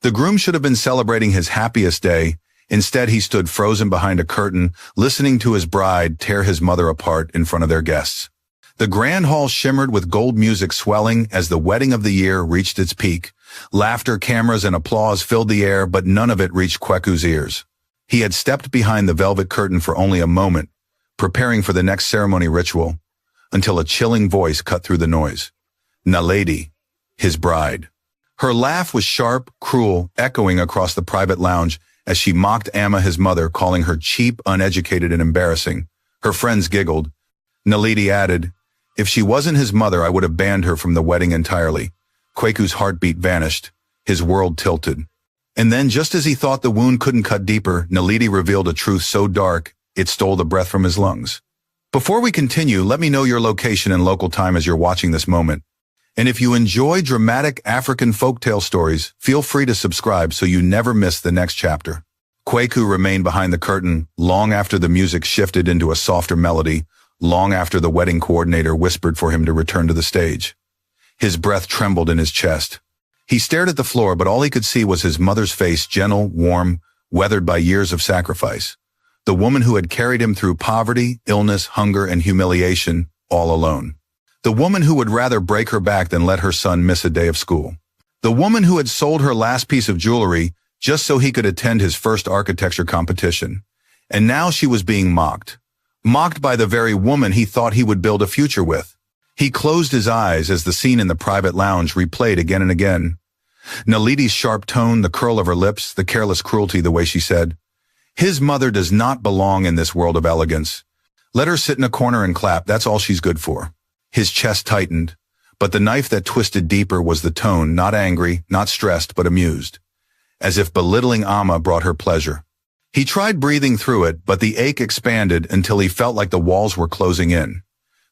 The groom should have been celebrating his happiest day. Instead, he stood frozen behind a curtain, listening to his bride tear his mother apart in front of their guests. The grand hall shimmered with gold music swelling as the wedding of the year reached its peak. Laughter, cameras, and applause filled the air, but none of it reached Kweku's ears. He had stepped behind the velvet curtain for only a moment, preparing for the next ceremony ritual, until a chilling voice cut through the noise. Naledi, his bride. Her laugh was sharp, cruel, echoing across the private lounge as she mocked Amma, his mother, calling her cheap, uneducated, and embarrassing. Her friends giggled. Naledi added, "If she wasn't his mother, I would have banned her from the wedding entirely." Kweku's heartbeat vanished. His world tilted. And then, just as he thought the wound couldn't cut deeper, Naledi revealed a truth so dark, it stole the breath from his lungs. Before we continue, let me know your location and local time as you're watching this moment. And if you enjoy dramatic African folktale stories, feel free to subscribe so you never miss the next chapter. Kweku remained behind the curtain long after the music shifted into a softer melody, long after the wedding coordinator whispered for him to return to the stage. His breath trembled in his chest. He stared at the floor, but all he could see was his mother's face, gentle, warm, weathered by years of sacrifice. The woman who had carried him through poverty, illness, hunger, and humiliation, all alone. The woman who would rather break her back than let her son miss a day of school. The woman who had sold her last piece of jewelry just so he could attend his first architecture competition. And now she was being mocked. Mocked by the very woman he thought he would build a future with. He closed his eyes as the scene in the private lounge replayed again and again. Naledi's sharp tone, the curl of her lips, the careless cruelty, the way she said, "His mother does not belong in this world of elegance. Let her sit in a corner and clap, that's all she's good for." His chest tightened, but the knife that twisted deeper was the tone, not angry, not stressed, but amused. As if belittling Amma brought her pleasure. He tried breathing through it, but the ache expanded until he felt like the walls were closing in.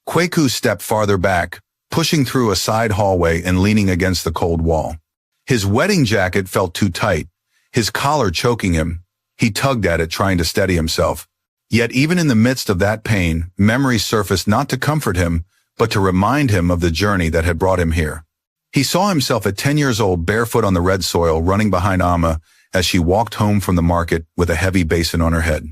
Kweku stepped farther back, pushing through a side hallway and leaning against the cold wall. His wedding jacket felt too tight, his collar choking him. He tugged at it, trying to steady himself. Yet even in the midst of that pain, memories surfaced not to comfort him, but to remind him of the journey that had brought him here. He saw himself at 10 years old, barefoot on the red soil, running behind Amma as she walked home from the market with a heavy basin on her head.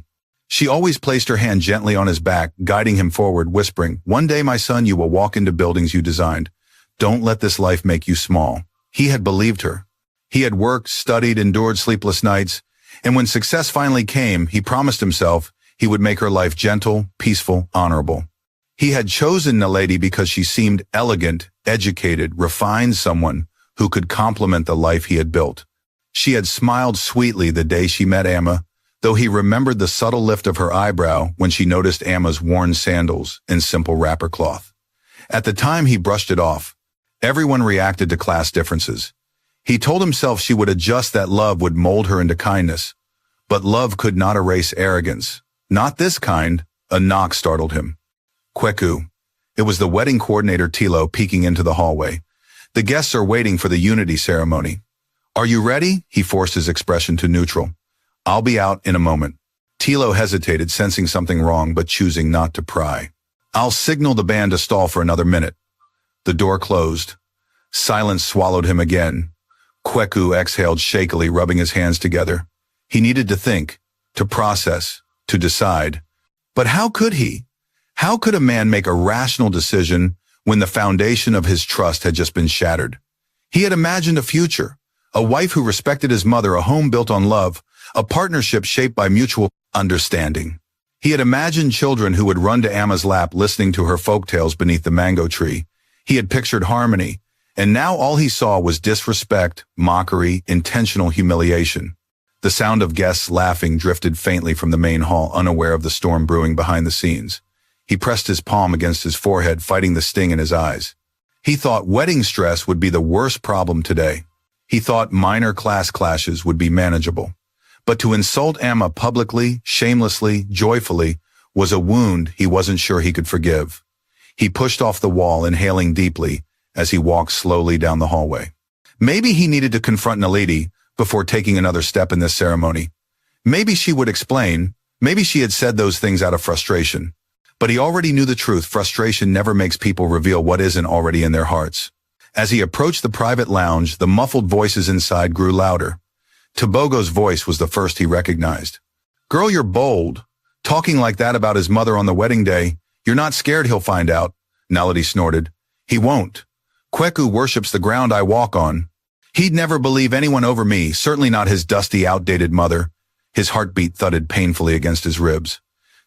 She always placed her hand gently on his back, guiding him forward, whispering, "One day, my son, you will walk into buildings you designed. Don't let this life make you small." He had believed her. He had worked, studied, endured sleepless nights, and when success finally came, he promised himself he would make her life gentle, peaceful, honorable. He had chosen Naledi because she seemed elegant, educated, refined, someone who could complement the life he had built. She had smiled sweetly the day she met Amma, though he remembered the subtle lift of her eyebrow when she noticed Amma's worn sandals and simple wrapper cloth. At the time, he brushed it off. Everyone reacted to class differences. He told himself she would adjust, that love would mold her into kindness. But love could not erase arrogance. Not this kind. A knock startled him. Kweku. It was the wedding coordinator Tilo peeking into the hallway. "The guests are waiting for the unity ceremony." "Are you ready?" He forced his expression to neutral. "I'll be out in a moment." Tilo hesitated, sensing something wrong, but choosing not to pry. "I'll signal the band to stall for another minute." The door closed. Silence swallowed him again. Kweku exhaled shakily, rubbing his hands together. He needed to think, to process, to decide. But how could he? How could a man make a rational decision when the foundation of his trust had just been shattered? He had imagined a future, a wife who respected his mother, a home built on love, a partnership shaped by mutual understanding. He had imagined children who would run to Amma's lap listening to her folk tales beneath the mango tree. He had pictured harmony, and now all he saw was disrespect, mockery, intentional humiliation. The sound of guests laughing drifted faintly from the main hall, unaware of the storm brewing behind the scenes. He pressed his palm against his forehead, fighting the sting in his eyes. He thought wedding stress would be the worst problem today. He thought minor class clashes would be manageable. But to insult Amma publicly, shamelessly, joyfully, was a wound he wasn't sure he could forgive. He pushed off the wall, inhaling deeply, as he walked slowly down the hallway. Maybe he needed to confront Naledi before taking another step in this ceremony. Maybe she would explain. Maybe she had said those things out of frustration. But he already knew the truth. Frustration never makes people reveal what isn't already in their hearts. As he approached the private lounge, the muffled voices inside grew louder. Tobogo's voice was the first he recognized. Girl, you're bold. Talking like that about his mother on the wedding day. You're not scared he'll find out, Melody snorted. He won't. Kweku worships the ground I walk on. He'd never believe anyone over me, certainly not his dusty, outdated mother. His heartbeat thudded painfully against his ribs.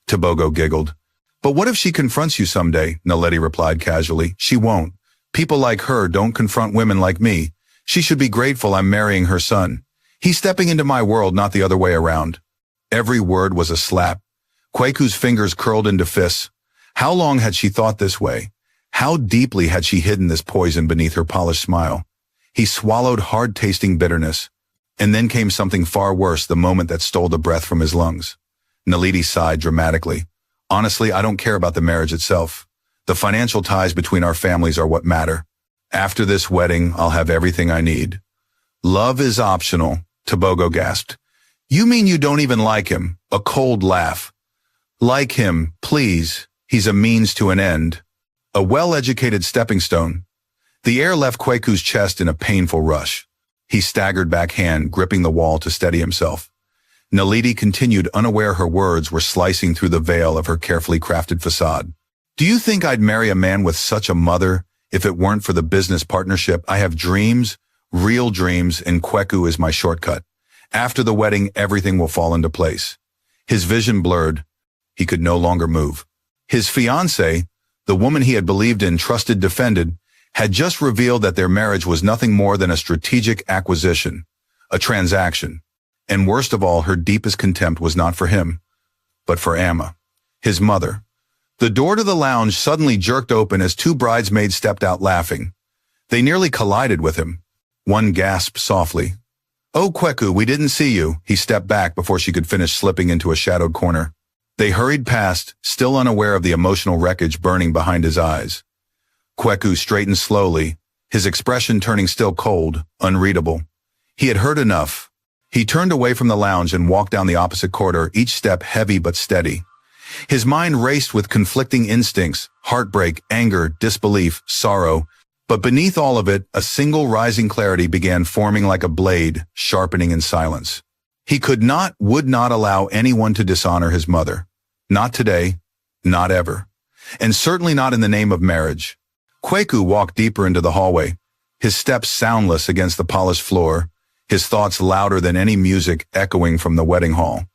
Tobogo giggled. But what if she confronts you someday? Naledi replied casually. She won't. People like her don't confront women like me. She should be grateful I'm marrying her son. He's stepping into my world, not the other way around. Every word was a slap. Kweku's fingers curled into fists. How long had she thought this way? How deeply had she hidden this poison beneath her polished smile? He swallowed hard-tasting bitterness. And then came something far worse, the moment that stole the breath from his lungs. Naledi sighed dramatically. Honestly, I don't care about the marriage itself. The financial ties between our families are what matter. After this wedding, I'll have everything I need. Love is optional, Tobogo gasped. You mean you don't even like him? A cold laugh. Like him, please. He's a means to an end. A well-educated stepping stone. The air left Kweku's chest in a painful rush. He staggered back, hand gripping the wall to steady himself. Naledi continued, unaware her words were slicing through the veil of her carefully crafted facade. Do you think I'd marry a man with such a mother if it weren't for the business partnership? I have dreams, real dreams, and Kweku is my shortcut. After the wedding, everything will fall into place. His vision blurred. He could no longer move. His fiancée, the woman he had believed in, trusted, defended, had just revealed that their marriage was nothing more than a strategic acquisition, a transaction. And worst of all, her deepest contempt was not for him, but for Amma, his mother. The door to the lounge suddenly jerked open as two bridesmaids stepped out laughing. They nearly collided with him. One gasped softly. Oh, Kweku, we didn't see you. He stepped back before she could finish, slipping into a shadowed corner. They hurried past, still unaware of the emotional wreckage burning behind his eyes. Kweku straightened slowly, his expression turning still cold, unreadable. He had heard enough. He turned away from the lounge and walked down the opposite corridor, each step heavy but steady. His mind raced with conflicting instincts, heartbreak, anger, disbelief, sorrow. But beneath all of it, a single rising clarity began forming like a blade, sharpening in silence. He would not allow anyone to dishonor his mother. Not today, not ever. And certainly not in the name of marriage. Kweku walked deeper into the hallway, his steps soundless against the polished floor, his thoughts louder than any music echoing from the wedding hall.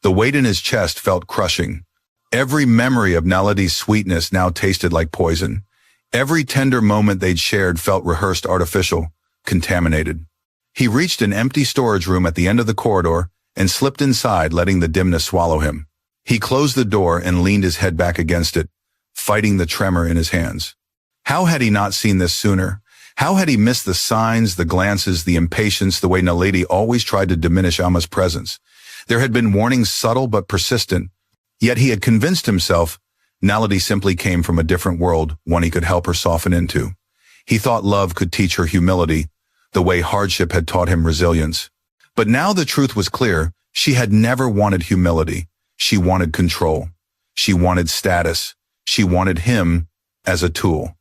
The weight in his chest felt crushing. Every memory of Naledi's sweetness now tasted like poison. Every tender moment they'd shared felt rehearsed, artificial, contaminated. He reached an empty storage room at the end of the corridor and slipped inside, letting the dimness swallow him. He closed the door and leaned his head back against it, fighting the tremor in his hands. How had he not seen this sooner? How had he missed the signs, the glances, the impatience, the way Naledi always tried to diminish Amma's presence? There had been warnings, subtle but persistent. Yet he had convinced himself Naledi simply came from a different world, one he could help her soften into. He thought love could teach her humility, the way hardship had taught him resilience. But now the truth was clear. She had never wanted humility. She wanted control. She wanted status. She wanted him as a tool.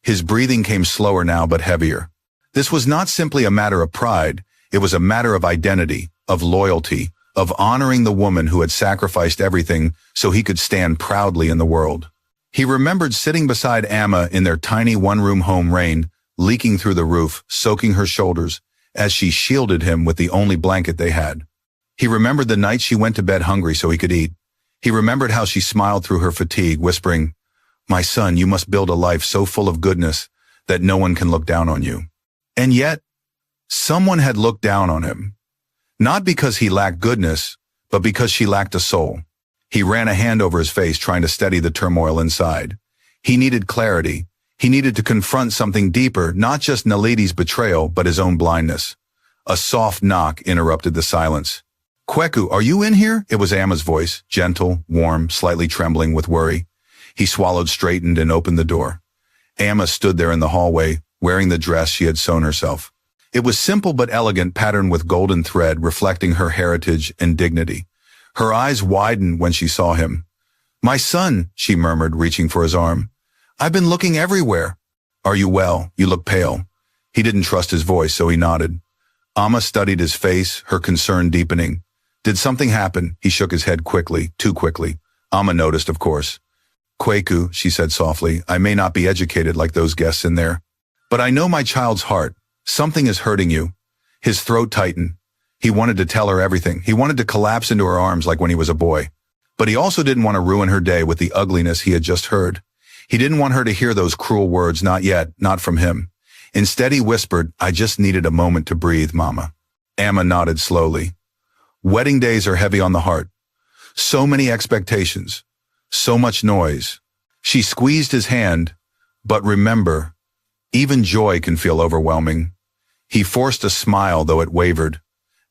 His breathing came slower now, but heavier. This was not simply a matter of pride. It was a matter of identity, of loyalty, of honoring the woman who had sacrificed everything so he could stand proudly in the world. He remembered sitting beside Amma in their tiny one-room home, rain leaking through the roof, soaking her shoulders, as she shielded him with the only blanket they had. He remembered the night she went to bed hungry so he could eat. He remembered how she smiled through her fatigue, whispering, "My son, you must build a life so full of goodness that no one can look down on you." And yet, someone had looked down on him. Not because he lacked goodness, but because she lacked a soul. He ran a hand over his face, trying to steady the turmoil inside. He needed clarity. He needed to confront something deeper, not just Naledi's betrayal, but his own blindness. A soft knock interrupted the silence. "Kweku, are you in here?" It was Amma's voice, gentle, warm, slightly trembling with worry. He swallowed, straightened, and opened the door. Amma stood there in the hallway, wearing the dress she had sewn herself. It was simple but elegant, patterned with golden thread, reflecting her heritage and dignity. Her eyes widened when she saw him. "My son," she murmured, reaching for his arm. "I've been looking everywhere." "Are you well? You look pale." He didn't trust his voice, so he nodded. Amma studied his face, her concern deepening. Did something happen? He shook his head quickly, too quickly. Amma noticed, of course. Kweku, she said softly, I may not be educated like those guests in there, but I know my child's heart. Something is hurting you. His throat tightened. He wanted to tell her everything. He wanted to collapse into her arms like when he was a boy. But he also didn't want to ruin her day with the ugliness he had just heard. He didn't want her to hear those cruel words, not yet, not from him. Instead, he whispered, I just needed a moment to breathe, Mama. Amma nodded slowly. Wedding days are heavy on the heart. So many expectations. So much noise. She squeezed his hand, but remember, even joy can feel overwhelming. He forced a smile, though it wavered.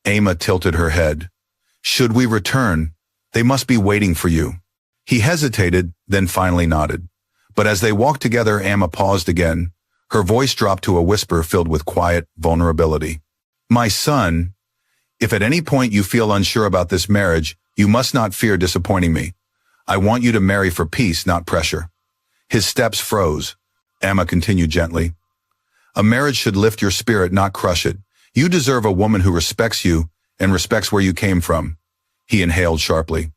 Amma tilted her head. Should we return? They must be waiting for you. He hesitated, then finally nodded. But as they walked together, Amma paused again. Her voice dropped to a whisper filled with quiet vulnerability. My son, if at any point you feel unsure about this marriage, you must not fear disappointing me. I want you to marry for peace, not pressure. His steps froze. Amma continued gently. A marriage should lift your spirit, not crush it. You deserve a woman who respects you and respects where you came from. He inhaled sharply.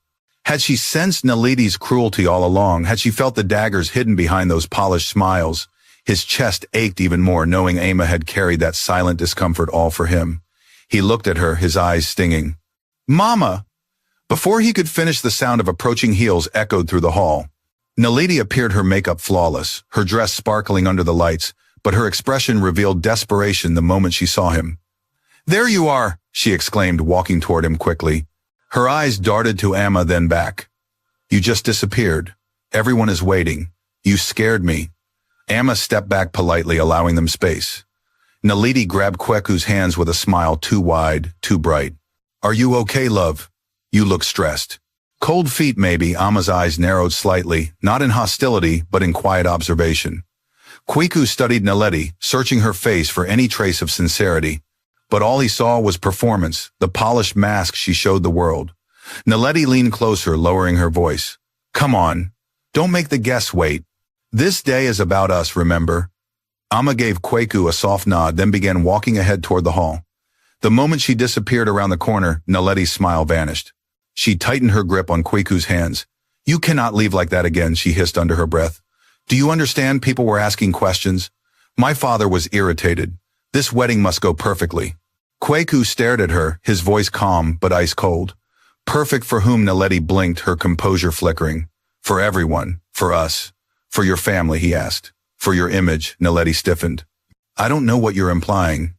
Had she sensed Naledi's cruelty all along? Had she felt the daggers hidden behind those polished smiles? His chest ached even more, knowing Amma had carried that silent discomfort all for him. He looked at her, his eyes stinging. Mama! Before he could finish, the sound of approaching heels echoed through the hall. Naledi appeared, her makeup flawless, her dress sparkling under the lights, but her expression revealed desperation the moment she saw him. There you are, she exclaimed, walking toward him quickly. Her eyes darted to Amma, then back. You just disappeared. Everyone is waiting. You scared me. Amma stepped back politely, allowing them space. Naledi grabbed Kweku's hands with a smile too wide, too bright. Are you okay, love? You look stressed. Cold feet, maybe. Amma's eyes narrowed slightly, not in hostility, but in quiet observation. Kweku studied Naledi, searching her face for any trace of sincerity. But all he saw was performance, the polished mask she showed the world. Naledi leaned closer, lowering her voice. Come on. Don't make the guests wait. This day is about us, remember? Amma gave Kweku a soft nod, then began walking ahead toward the hall. The moment she disappeared around the corner, Naledi's smile vanished. She tightened her grip on Kweku's hands. You cannot leave like that again, she hissed under her breath. Do you understand? People were asking questions. My father was irritated. This wedding must go perfectly. Kweku stared at her, his voice calm but ice cold. Perfect for whom? Naledi blinked, her composure flickering. For everyone. For us. For your family, he asked. For your image, Naledi stiffened. I don't know what you're implying.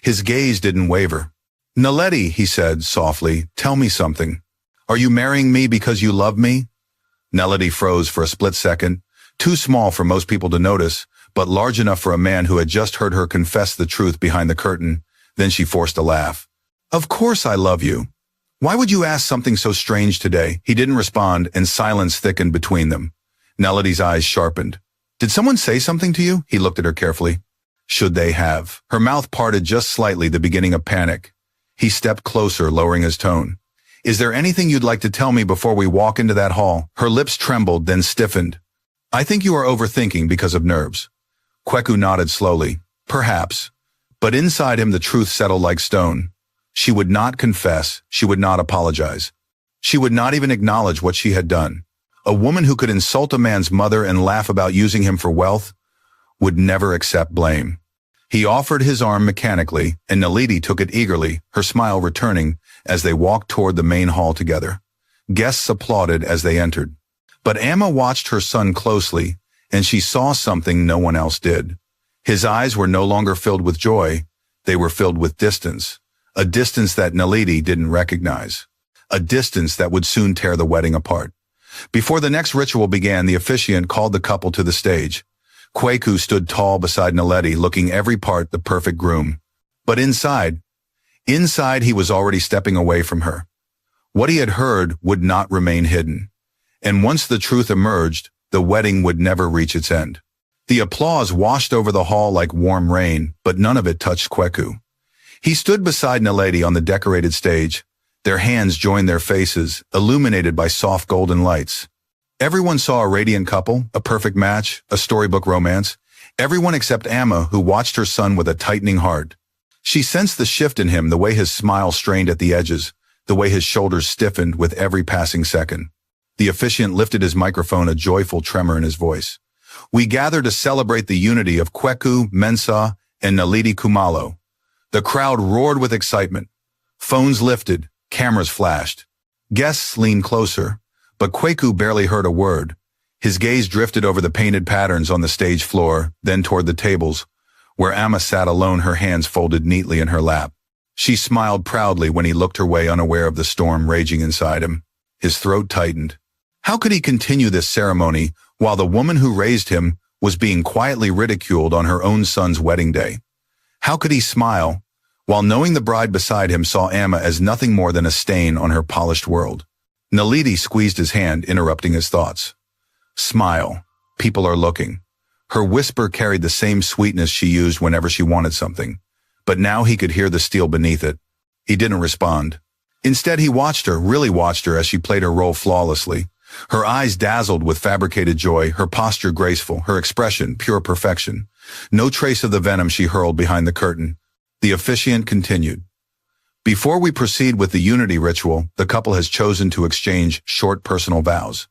His gaze didn't waver. Naledi, he said softly, tell me something. Are you marrying me because you love me? Naledi froze for a split second, too small for most people to notice, but large enough for a man who had just heard her confess the truth behind the curtain. Then she forced a laugh. Of course I love you. Why would you ask something so strange today? He didn't respond, and silence thickened between them. Naledi's eyes sharpened. Did someone say something to you? He looked at her carefully. Should they have? Her mouth parted just slightly, the beginning of panic. He stepped closer, lowering his tone. Is there anything you'd like to tell me before we walk into that hall? Her lips trembled, then stiffened. I think you are overthinking because of nerves. Kweku nodded slowly. Perhaps. But inside him the truth settled like stone. She would not confess. She would not apologize. She would not even acknowledge what she had done. A woman who could insult a man's mother and laugh about using him for wealth would never accept blame. He offered his arm mechanically, and Naledi took it eagerly, her smile returning as they walked toward the main hall together. Guests applauded as they entered. But Amma watched her son closely, and she saw something no one else did. His eyes were no longer filled with joy. They were filled with distance, a distance that Naledi didn't recognize, a distance that would soon tear the wedding apart. Before the next ritual began, the officiant called the couple to the stage. Kweku stood tall beside Naledi, looking every part the perfect groom. But inside he was already stepping away from her. What he had heard would not remain hidden. And once the truth emerged, the wedding would never reach its end. The applause washed over the hall like warm rain, but none of it touched Kweku. He stood beside Naledi on the decorated stage. Their hands joined their faces, illuminated by soft golden lights. Everyone saw a radiant couple, a perfect match, a storybook romance. Everyone except Amma, who watched her son with a tightening heart. She sensed the shift in him, the way his smile strained at the edges, the way his shoulders stiffened with every passing second. The officiant lifted his microphone, a joyful tremor in his voice. We gather to celebrate the unity of Kweku, Mensah, and Naledi Kumalo. The crowd roared with excitement. Phones lifted, cameras flashed. Guests leaned closer, but Kweku barely heard a word. His gaze drifted over the painted patterns on the stage floor, then toward the tables, where Amma sat alone, her hands folded neatly in her lap. She smiled proudly when he looked her way, unaware of the storm raging inside him. His throat tightened. How could he continue this ceremony while the woman who raised him was being quietly ridiculed on her own son's wedding day? How could he smile while knowing the bride beside him saw Amma as nothing more than a stain on her polished world? Naledi squeezed his hand, interrupting his thoughts. Smile. People are looking. Her whisper carried the same sweetness she used whenever she wanted something, but now he could hear the steel beneath it. He didn't respond. Instead, he watched her, really watched her as she played her role flawlessly. Her eyes dazzled with fabricated joy, her posture graceful, her expression pure perfection. No trace of the venom she hurled behind the curtain. The officiant continued. Before we proceed with the unity ritual, the couple has chosen to exchange short personal vows.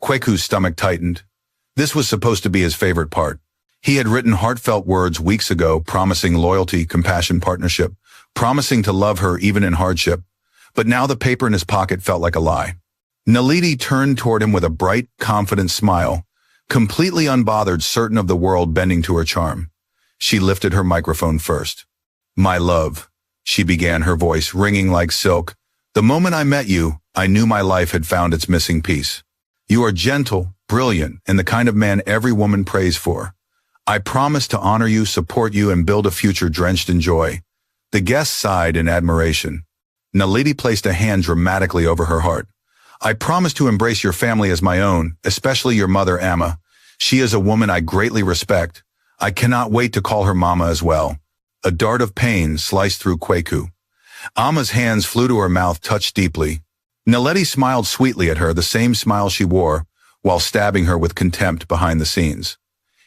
Kweku's stomach tightened. This was supposed to be his favorite part. He had written heartfelt words weeks ago, promising loyalty, compassion, partnership, promising to love her even in hardship. But now the paper in his pocket felt like a lie. Naledi turned toward him with a bright, confident smile, completely unbothered, certain of the world bending to her charm. She lifted her microphone first. My love, she began, her voice ringing like silk. The moment I met you, I knew my life had found its missing piece. You are gentle, brilliant, and the kind of man every woman prays for. I promise to honor you, support you, and build a future drenched in joy. The guests sighed in admiration. Naledi placed a hand dramatically over her heart. I promise to embrace your family as my own, especially your mother, Amma. She is a woman I greatly respect. I cannot wait to call her Mama as well. A dart of pain sliced through Kweku. Amma's hands flew to her mouth, touched deeply. Naledi smiled sweetly at her, the same smile she wore, while stabbing her with contempt behind the scenes.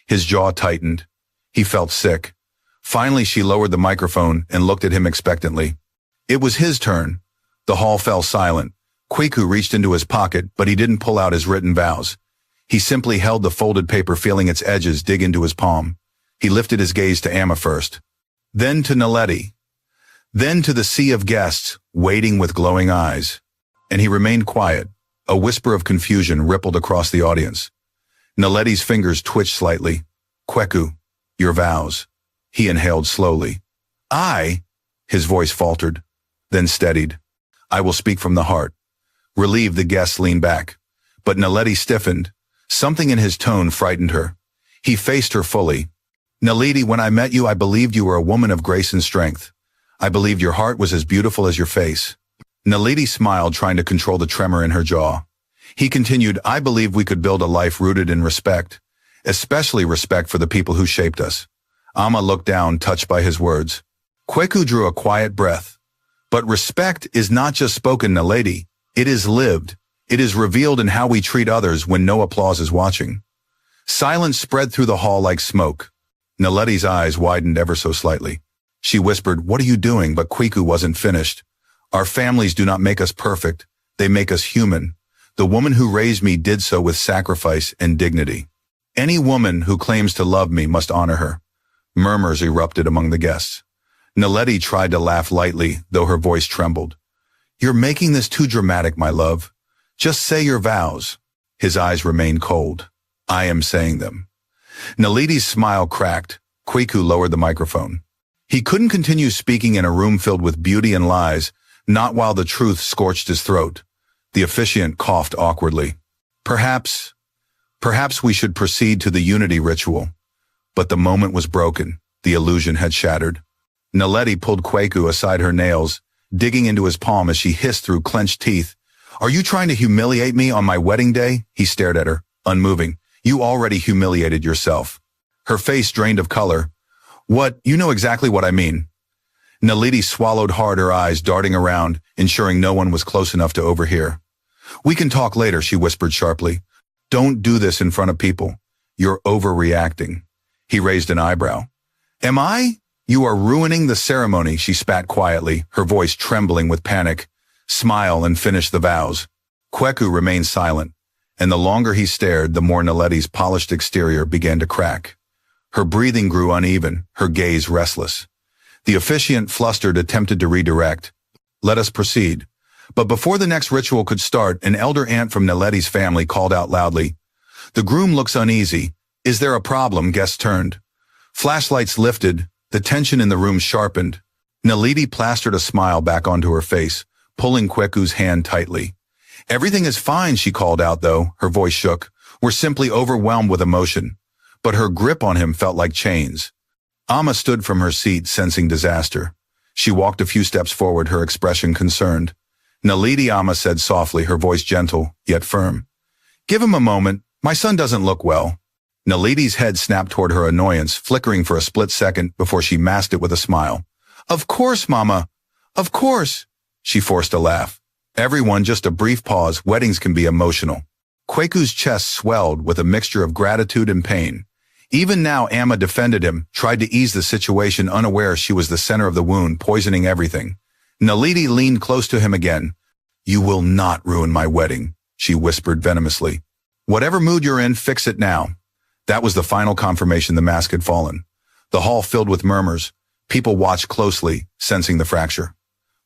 His jaw tightened. He felt sick. Finally, she lowered the microphone and looked at him expectantly. It was his turn. The hall fell silent. Kweku reached into his pocket, but he didn't pull out his written vows. He simply held the folded paper, feeling its edges dig into his palm. He lifted his gaze to Amma first, then to Naledi, then to the sea of guests, waiting with glowing eyes. And he remained quiet. A whisper of confusion rippled across the audience. Naledi's fingers twitched slightly. Kweku, your vows. He inhaled slowly. His voice faltered, then steadied. I will speak from the heart. Relieved, the guests leaned back. But Naledi stiffened. Something in his tone frightened her. He faced her fully. Naledi, when I met you, I believed you were a woman of grace and strength. I believed your heart was as beautiful as your face. Naledi smiled, trying to control the tremor in her jaw. He continued, I believed we could build a life rooted in respect, especially respect for the people who shaped us. Amma looked down, touched by his words. Kweku drew a quiet breath. But respect is not just spoken, Naledi. It is lived. It is revealed in how we treat others when no applause is watching. Silence spread through the hall like smoke. Naledi's eyes widened ever so slightly. She whispered, what are you doing? But Kweku wasn't finished. Our families do not make us perfect. They make us human. The woman who raised me did so with sacrifice and dignity. Any woman who claims to love me must honor her. Murmurs erupted among the guests. Naledi tried to laugh lightly, though her voice trembled. You're making this too dramatic, my love. Just say your vows. His eyes remained cold. I am saying them. Naledi's smile cracked. Kweku lowered the microphone. He couldn't continue speaking in a room filled with beauty and lies, not while the truth scorched his throat. The officiant coughed awkwardly. Perhaps we should proceed to the unity ritual. But the moment was broken. The illusion had shattered. Naledi pulled Kweku aside, her nails digging into his palm as she hissed through clenched teeth. Are you trying to humiliate me on my wedding day? He stared at her, unmoving. You already humiliated yourself. Her face drained of color. What? You know exactly what I mean. Naledi swallowed hard, her eyes darting around, ensuring no one was close enough to overhear. We can talk later, she whispered sharply. Don't do this in front of people. You're overreacting. He raised an eyebrow. Am I? You are ruining the ceremony, she spat quietly, her voice trembling with panic. Smile and finish the vows. Kweku remained silent, and the longer he stared, the more Naledi's polished exterior began to crack. Her breathing grew uneven, her gaze restless. The officiant, flustered, attempted to redirect. Let us proceed. But before the next ritual could start, an elder aunt from Naledi's family called out loudly. The groom looks uneasy. Is there a problem? Guests turned. Flashlights lifted, the tension in the room sharpened. Naledi plastered a smile back onto her face, pulling Kweku's hand tightly. Everything is fine, she called out, though, her voice shook. We're simply overwhelmed with emotion. But her grip on him felt like chains. Amma stood from her seat, sensing disaster. She walked a few steps forward, her expression concerned. Naledi, Amma said softly, her voice gentle, yet firm. Give him a moment. My son doesn't look well. Naledi's head snapped toward her annoyance, flickering for a split second before she masked it with a smile. Of course, Mama. Of course. She forced a laugh. Everyone, just a brief pause. Weddings can be emotional. Kweku's chest swelled with a mixture of gratitude and pain. Even now, Amma defended him, tried to ease the situation, unaware she was the center of the wound, poisoning everything. Naledi leaned close to him again. You will not ruin my wedding, she whispered venomously. Whatever mood you're in, fix it now. That was the final confirmation the mask had fallen. The hall filled with murmurs. People watched closely, sensing the fracture.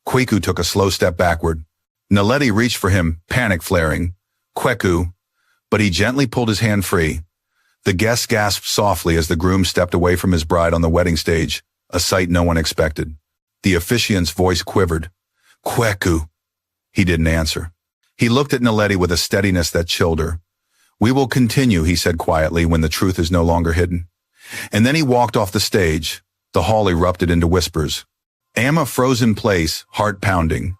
Kweku took a slow step backward. Naledi reached for him, panic flaring. Kweku. But he gently pulled his hand free. The guests gasped softly as the groom stepped away from his bride on the wedding stage, a sight no one expected. The officiant's voice quivered. Kweku. He didn't answer. He looked at Naledi with a steadiness that chilled her. We will continue, he said quietly, when the truth is no longer hidden. And then he walked off the stage. The hall erupted into whispers. Amma froze in place, heart pounding.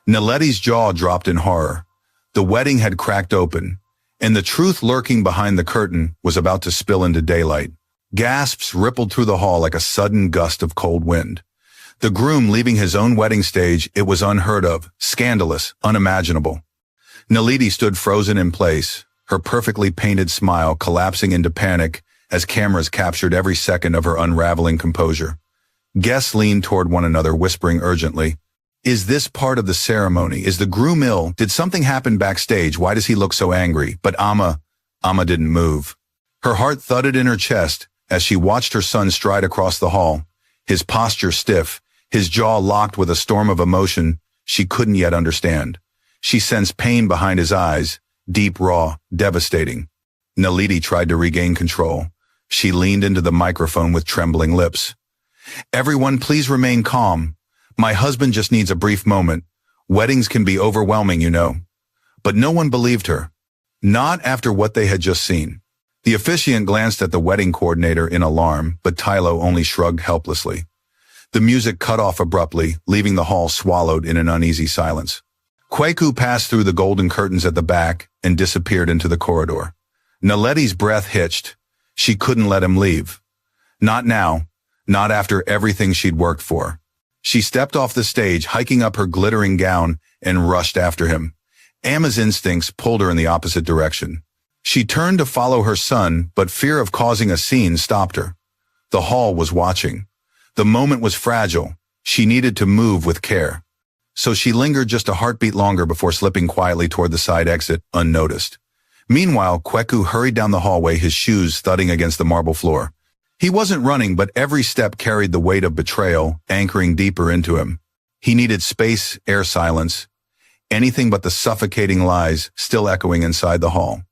Naledi's jaw dropped in horror. The wedding had cracked open, and the truth lurking behind the curtain was about to spill into daylight. Gasps rippled through the hall like a sudden gust of cold wind. The groom leaving his own wedding stage, it was unheard of, scandalous, unimaginable. Naledi stood frozen in place, her perfectly painted smile collapsing into panic as cameras captured every second of her unraveling composure. Guests leaned toward one another, whispering urgently, Is this part of the ceremony? Is the groom ill? Did something happen backstage? Why does he look so angry? But Amma didn't move. Her heart thudded in her chest as she watched her son stride across the hall, his posture stiff, his jaw locked with a storm of emotion she couldn't yet understand. She sensed pain behind his eyes, deep, raw, devastating. Naledi tried to regain control. She leaned into the microphone with trembling lips. Everyone, please remain calm. My husband just needs a brief moment. Weddings can be overwhelming, you know. But no one believed her. Not after what they had just seen. The officiant glanced at the wedding coordinator in alarm, but Tylo only shrugged helplessly. The music cut off abruptly, leaving the hall swallowed in an uneasy silence. Kweku passed through the golden curtains at the back and disappeared into the corridor. Naledi's breath hitched. She couldn't let him leave. Not now. Not after everything she'd worked for. She stepped off the stage, hiking up her glittering gown, and rushed after him. Amma's instincts pulled her in the opposite direction. She turned to follow her son, but fear of causing a scene stopped her. The hall was watching. The moment was fragile. She needed to move with care. So she lingered just a heartbeat longer before slipping quietly toward the side exit, unnoticed. Meanwhile, Kweku hurried down the hallway, his shoes thudding against the marble floor. He wasn't running, but every step carried the weight of betrayal, anchoring deeper into him. He needed space, air, silence, anything but the suffocating lies still echoing inside the hall.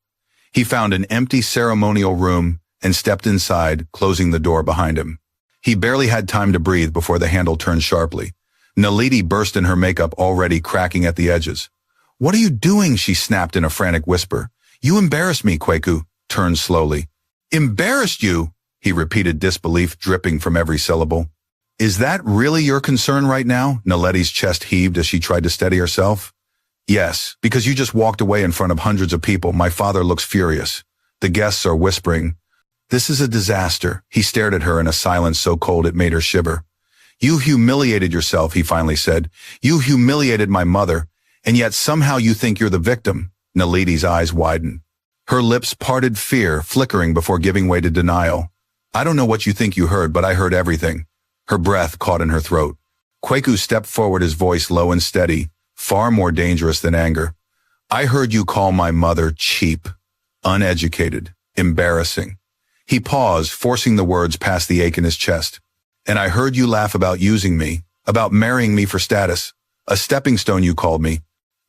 He found an empty ceremonial room and stepped inside, closing the door behind him. He barely had time to breathe before the handle turned sharply. Naledi burst in, her makeup already cracking at the edges. What are you doing? She snapped in a frantic whisper. You embarrassed me, Kweku turned slowly. Embarrassed you? He repeated, disbelief dripping from every syllable. Is that really your concern right now? Naledi's chest heaved as she tried to steady herself. Yes, because you just walked away in front of hundreds of people. My father looks furious. The guests are whispering. This is a disaster. He stared at her in a silence so cold it made her shiver. You humiliated yourself, he finally said. You humiliated my mother, and yet somehow you think you're the victim. Naledi's eyes widened. Her lips parted, fear flickering before giving way to denial. I don't know what you think you heard, but I heard everything. Her breath caught in her throat. Kwaku stepped forward, his voice low and steady, far more dangerous than anger. I heard you call my mother cheap, uneducated, embarrassing. He paused, forcing the words past the ache in his chest. And I heard you laugh about using me, about marrying me for status. A stepping stone you called me.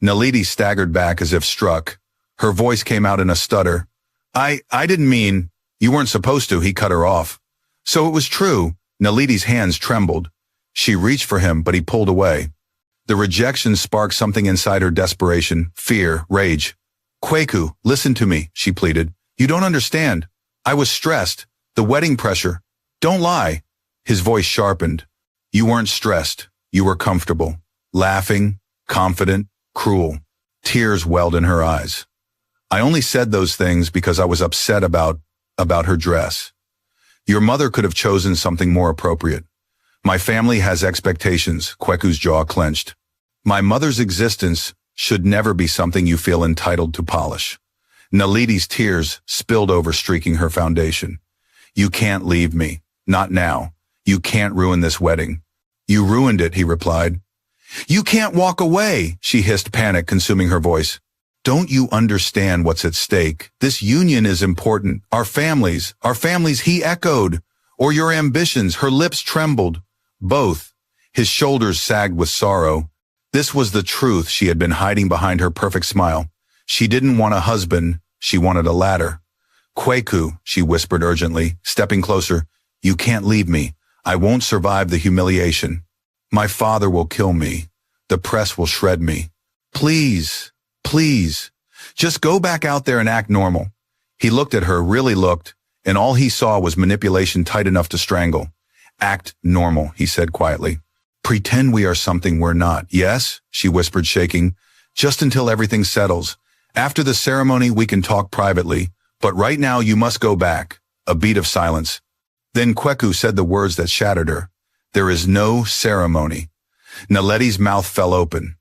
Naledi staggered back as if struck. Her voice came out in a stutter. I didn't mean, you weren't supposed to, he cut her off. So it was true. Naledi's hands trembled. She reached for him, but he pulled away. The rejection sparked something inside her: desperation, fear, rage. Kwaku, listen to me, she pleaded. You don't understand. I was stressed. The wedding pressure. Don't lie. His voice sharpened. You weren't stressed. You were comfortable. Laughing, confident, cruel. Tears welled in her eyes. I only said those things because I was upset about her dress. Your mother could have chosen something more appropriate. My family has expectations. Kweku's jaw clenched. My mother's existence should never be something you feel entitled to polish. Naledi's tears spilled over, streaking her foundation. You can't leave me. Not now. You can't ruin this wedding. You ruined it, he replied. You can't walk away, she hissed, panic consuming her voice. Don't you understand what's at stake? This union is important. Our families, he echoed. Or your ambitions, her lips trembled. Both. His shoulders sagged with sorrow. This was the truth she had been hiding behind her perfect smile. She didn't want a husband, she wanted a ladder. Kwaku, she whispered urgently, stepping closer. You can't leave me. I won't survive the humiliation. My father will kill me. The press will shred me. Please, please, just go back out there and act normal. He looked at her, really looked, and all he saw was manipulation tight enough to strangle. Act normal, he said quietly. Pretend we are something we're not. Yes, she whispered, shaking. Just until everything settles. After the ceremony, we can talk privately, but right now you must go back. A beat of silence. Then Kwaku said the words that shattered her. There is no ceremony. Naledi's mouth fell open.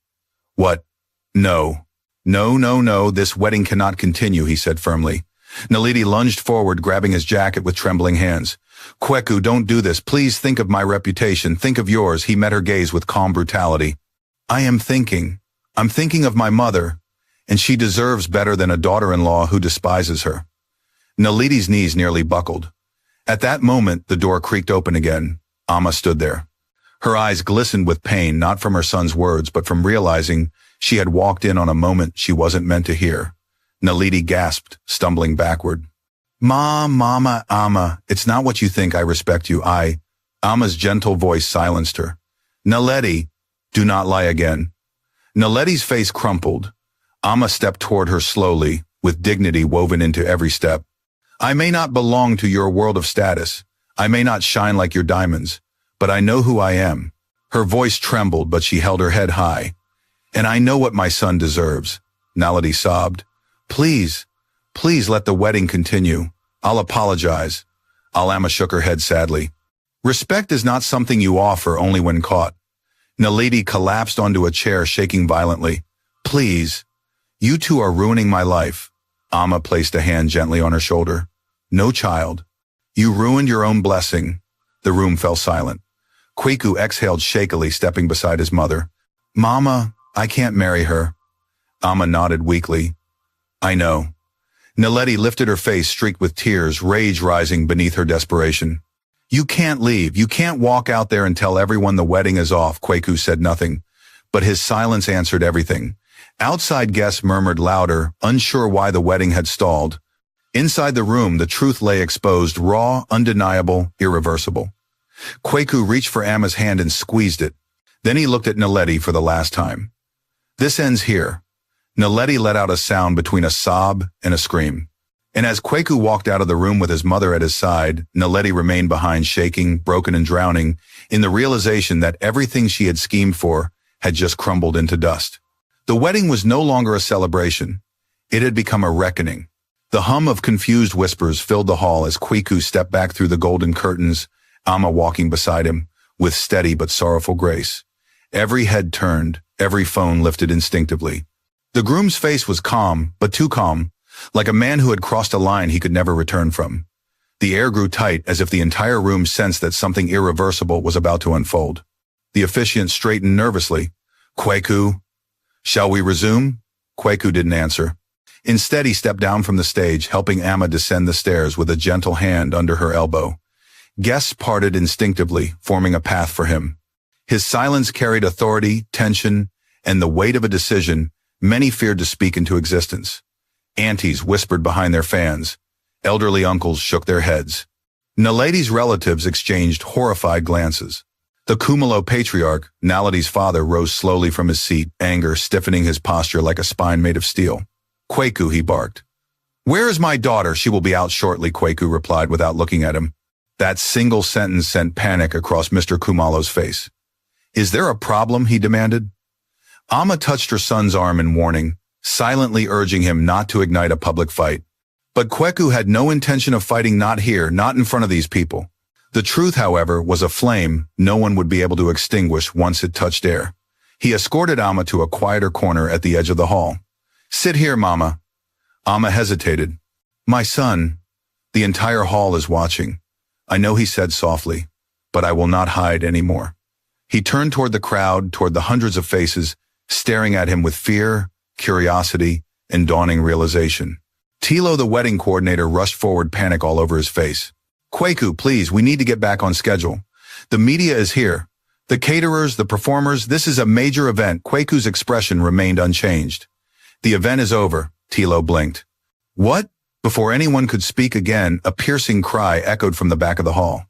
What? No. No, this wedding cannot continue, he said firmly. Naledi lunged forward, grabbing his jacket with trembling hands. Kwaku, don't do this. Please think of my reputation. Think of yours. He met her gaze with calm brutality. I'm thinking of my mother, and she deserves better than a daughter-in-law who despises her. Naledi's knees nearly buckled. At that moment, the door creaked open again. Amma stood there. Her eyes glistened with pain, not from her son's words, but from realizing she had walked in on a moment she wasn't meant to hear. Naledi gasped, stumbling backward. Mama, Amma, it's not what you think. I respect you. Amma's gentle voice silenced her. Naledi, do not lie again. Naledi's face crumpled. Amma stepped toward her slowly, with dignity woven into every step. I may not belong to your world of status. I may not shine like your diamonds, but I know who I am. Her voice trembled, but she held her head high. And I know what my son deserves. Naledi sobbed. Please let the wedding continue. I'll apologize. Amma shook her head sadly. Respect is not something you offer only when caught. Naledi collapsed onto a chair, shaking violently. Please, you two are ruining my life. Amma placed a hand gently on her shoulder. No, child. You ruined your own blessing. The room fell silent. Kwaku exhaled shakily, stepping beside his mother. Mama, I can't marry her. Amma nodded weakly. I know. Naledi lifted her face, streaked with tears, rage rising beneath her desperation. You can't leave. You can't walk out there and tell everyone the wedding is off. Kwaku said nothing, but his silence answered everything. Outside guests murmured louder, unsure why the wedding had stalled. Inside the room, the truth lay exposed, raw, undeniable, irreversible. Kwaku reached for Amma's hand and squeezed it. Then he looked at Naledi for the last time. This ends here. Naledi let out a sound between a sob and a scream. And as Kwaku walked out of the room with his mother at his side, Naledi remained behind, shaking, broken and drowning, in the realization that everything she had schemed for had just crumbled into dust. The wedding was no longer a celebration. It had become a reckoning. The hum of confused whispers filled the hall as Kwaku stepped back through the golden curtains, Amma walking beside him, with steady but sorrowful grace. Every head turned, every phone lifted instinctively. The groom's face was calm, but too calm, like a man who had crossed a line he could never return from. The air grew tight as if the entire room sensed that something irreversible was about to unfold. The officiant straightened nervously. "Kweku, shall we resume?" Kweku didn't answer. Instead, he stepped down from the stage, helping Amma descend the stairs with a gentle hand under her elbow. Guests parted instinctively, forming a path for him. His silence carried authority, tension, and the weight of a decision many feared to speak into existence. Aunties whispered behind their fans. Elderly uncles shook their heads. Naledi's relatives exchanged horrified glances. The Kumalo patriarch, Naledi's father, rose slowly from his seat, anger stiffening his posture like a spine made of steel. "Kweku," he barked. "Where is my daughter? She will be out shortly," Kweku replied without looking at him. That single sentence sent panic across Mr. Kumalo's face. "Is there a problem?" he demanded. Amma touched her son's arm in warning, silently urging him not to ignite a public fight. But Kweku had no intention of fighting, not here, not in front of these people. The truth, however, was a flame no one would be able to extinguish once it touched air. He escorted Amma to a quieter corner at the edge of the hall. "Sit here, Mama." Amma hesitated. "My son, the entire hall is watching. I know," he said softly, "but I will not hide anymore." He turned toward the crowd, toward the hundreds of faces, staring at him with fear, curiosity, and dawning realization. Tilo, the wedding coordinator, rushed forward, panic all over his face. "Kweku, please, we need to get back on schedule. The media is here. The caterers, the performers, this is a major event." Kweku's expression remained unchanged. "The event is over," Tilo blinked. "What?" Before anyone could speak again, a piercing cry echoed from the back of the hall.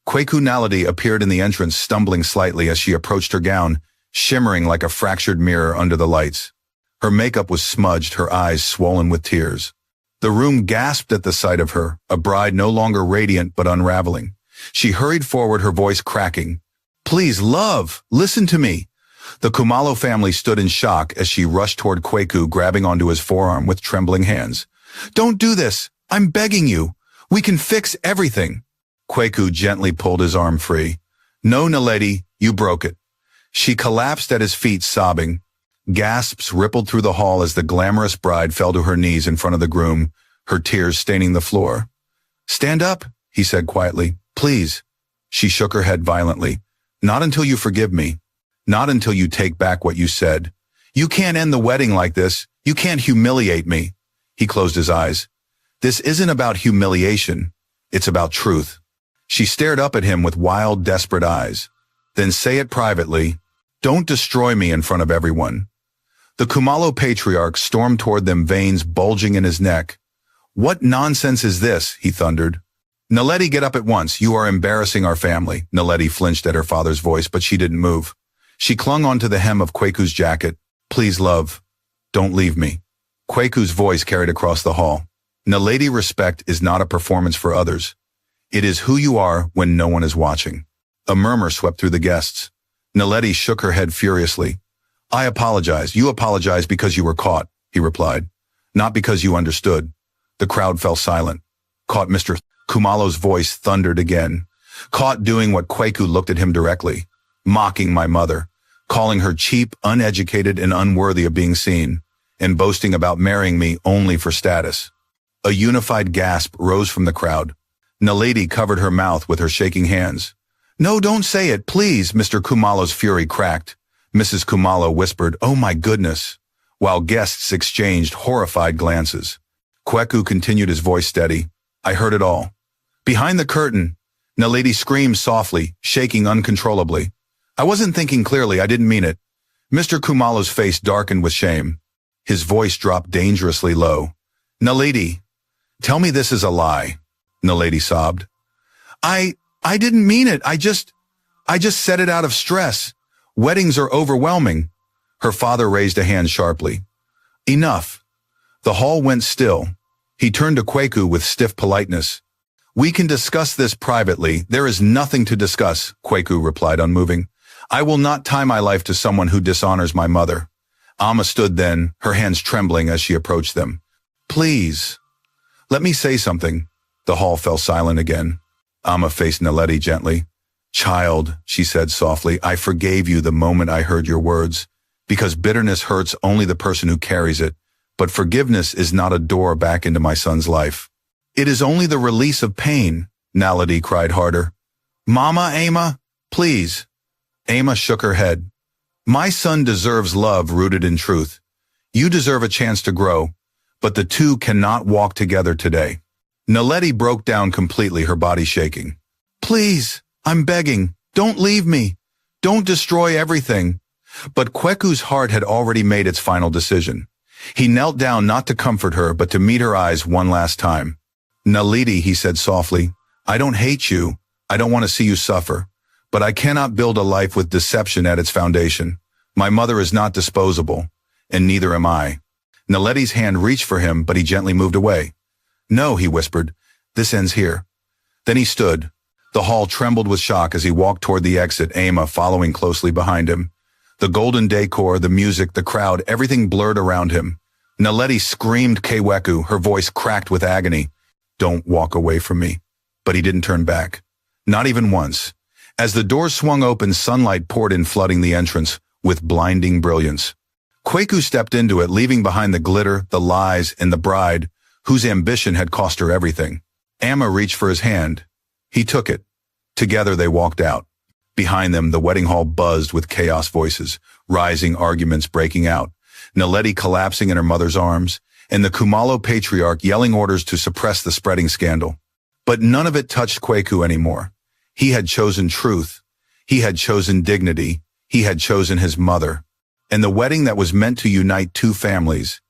Kweku Naledi appeared in the entrance, stumbling slightly as she approached, her gown shimmering like a fractured mirror under the lights. Her makeup was smudged, her eyes swollen with tears. The room gasped at the sight of her, a bride no longer radiant but unraveling. She hurried forward, her voice cracking. "Please, love, listen to me." The Kumalo family stood in shock as she rushed toward Kweku, grabbing onto his forearm with trembling hands. "Don't do this. I'm begging you. We can fix everything." Kweku gently pulled his arm free. "No, Naledi, you broke it." She collapsed at his feet, sobbing. Gasps rippled through the hall as the glamorous bride fell to her knees in front of the groom, her tears staining the floor. "Stand up," he said quietly. "Please." She shook her head violently. "Not until you forgive me. Not until you take back what you said. You can't end the wedding like this. You can't humiliate me." He closed his eyes. "This isn't about humiliation. It's about truth." She stared up at him with wild, desperate eyes. "Then say it privately. Don't destroy me in front of everyone." The Kumalo patriarch stormed toward them, veins bulging in his neck. "What nonsense is this?" he thundered. "Naledi, get up at once. You are embarrassing our family." Naledi flinched at her father's voice, but she didn't move. She clung onto the hem of Kweku's jacket. "Please, love, don't leave me." Kweku's voice carried across the hall. "Naledi, respect is not a performance for others. It is who you are when no one is watching." A murmur swept through the guests. Naledi shook her head furiously. "I apologize. You apologize because you were caught," he replied. "Not because you understood." The crowd fell silent. "Caught," Mr. Kumalo's voice thundered again. "Caught doing what?" Kweku looked at him directly. "Mocking my mother, calling her cheap, uneducated, and unworthy of being seen, and boasting about marrying me only for status." A unified gasp rose from the crowd. Naledi covered her mouth with her shaking hands. "No, don't say it, please." Mr. Kumalo's fury cracked. Mrs. Kumalo whispered, "Oh my goodness," while guests exchanged horrified glances. Kweku continued, his voice steady. "I heard it all. Behind the curtain." Naledi screamed softly, shaking uncontrollably. "I wasn't thinking clearly. I didn't mean it." Mr. Kumalo's face darkened with shame. His voice dropped dangerously low. "Naledi, tell me this is a lie." Naledi sobbed. I didn't mean it. I just said it out of stress. Weddings are overwhelming." Her father raised a hand sharply. "Enough." The hall went still. He turned to Kweku with stiff politeness. "We can discuss this privately. There is nothing to discuss," Kweku replied, unmoving. "I will not tie my life to someone who dishonors my mother." Amma stood then, her hands trembling as she approached them. "Please, let me say something." The hall fell silent again. Amma faced Naledi gently. "Child," she said softly, "I forgave you the moment I heard your words, because bitterness hurts only the person who carries it, but forgiveness is not a door back into my son's life." It is only the release of pain, Naledi cried harder. Mama, Ama, please. Ama shook her head. My son deserves love rooted in truth. You deserve a chance to grow, but the two cannot walk together today. Naledi broke down completely, her body shaking. Please, I'm begging, don't leave me. Don't destroy everything. But Kweku's heart had already made its final decision. He knelt down not to comfort her, but to meet her eyes one last time. Naledi, he said softly, I don't hate you. I don't want to see you suffer. But I cannot build a life with deception at its foundation. My mother is not disposable, and neither am I. Naledi's hand reached for him, but he gently moved away. No, he whispered, this ends here. Then he stood. The hall trembled with shock as he walked toward the exit, Ama following closely behind him. The golden decor, the music, the crowd, everything blurred around him. Naledi screamed Kweku, her voice cracked with agony. Don't walk away from me. But he didn't turn back. Not even once. As the doors swung open, sunlight poured in, flooding the entrance with blinding brilliance. Kweku stepped into it, leaving behind the glitter, the lies, and the bride, whose ambition had cost her everything. Ama reached for his hand. He took it. Together they walked out. Behind them, the wedding hall buzzed with chaos voices, rising arguments breaking out, Naledi collapsing in her mother's arms, and the Kumalo patriarch yelling orders to suppress the spreading scandal. But none of it touched Kweku anymore. He had chosen truth. He had chosen dignity. He had chosen his mother. And the wedding that was meant to unite two families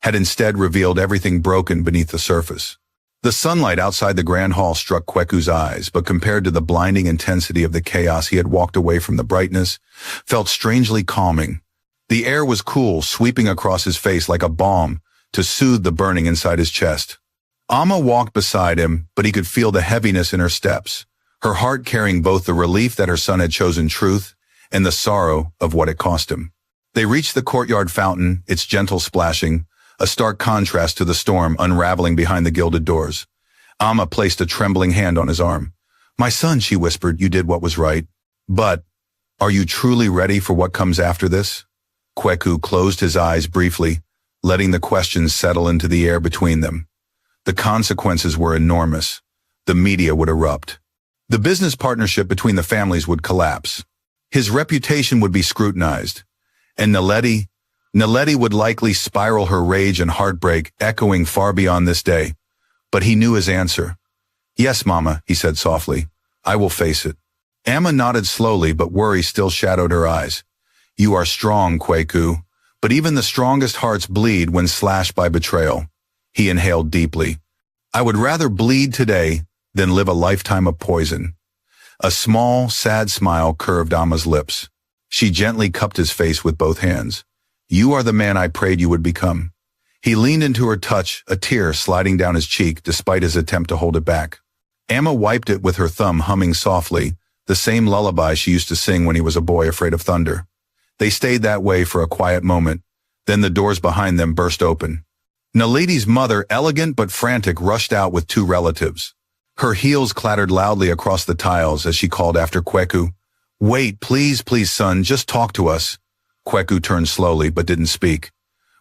had instead revealed everything broken beneath the surface. The sunlight outside the grand hall struck Kweku's eyes, but compared to the blinding intensity of the chaos, he had walked away from the brightness, felt strangely calming. The air was cool, sweeping across his face like a balm to soothe the burning inside his chest. Ama walked beside him, but he could feel the heaviness in her steps, her heart carrying both the relief that her son had chosen truth and the sorrow of what it cost him. They reached the courtyard fountain, its gentle splashing, a stark contrast to the storm unraveling behind the gilded doors. Ama placed a trembling hand on his arm. My son, she whispered, you did what was right. But, are you truly ready for what comes after this? Kweku closed his eyes briefly, letting the questions settle into the air between them. The consequences were enormous. The media would erupt. The business partnership between the families would collapse. His reputation would be scrutinized. And Naledi would likely spiral, her rage and heartbreak echoing far beyond this day. But he knew his answer. Yes, Mama, he said softly. I will face it. Ama nodded slowly, but worry still shadowed her eyes. You are strong, Kweku, but even the strongest hearts bleed when slashed by betrayal. He inhaled deeply. I would rather bleed today than live a lifetime of poison. A small, sad smile curved Ama's lips. She gently cupped his face with both hands. You are the man I prayed you would become. He leaned into her touch, a tear sliding down his cheek despite his attempt to hold it back. Ama wiped it with her thumb, humming softly, the same lullaby she used to sing when he was a boy afraid of thunder. They stayed that way for a quiet moment, then the doors behind them burst open. Naledi's mother, elegant but frantic, rushed out with two relatives. Her heels clattered loudly across the tiles as she called after Kweku. Wait, please, please, son, just talk to us. Kweku turned slowly but didn't speak.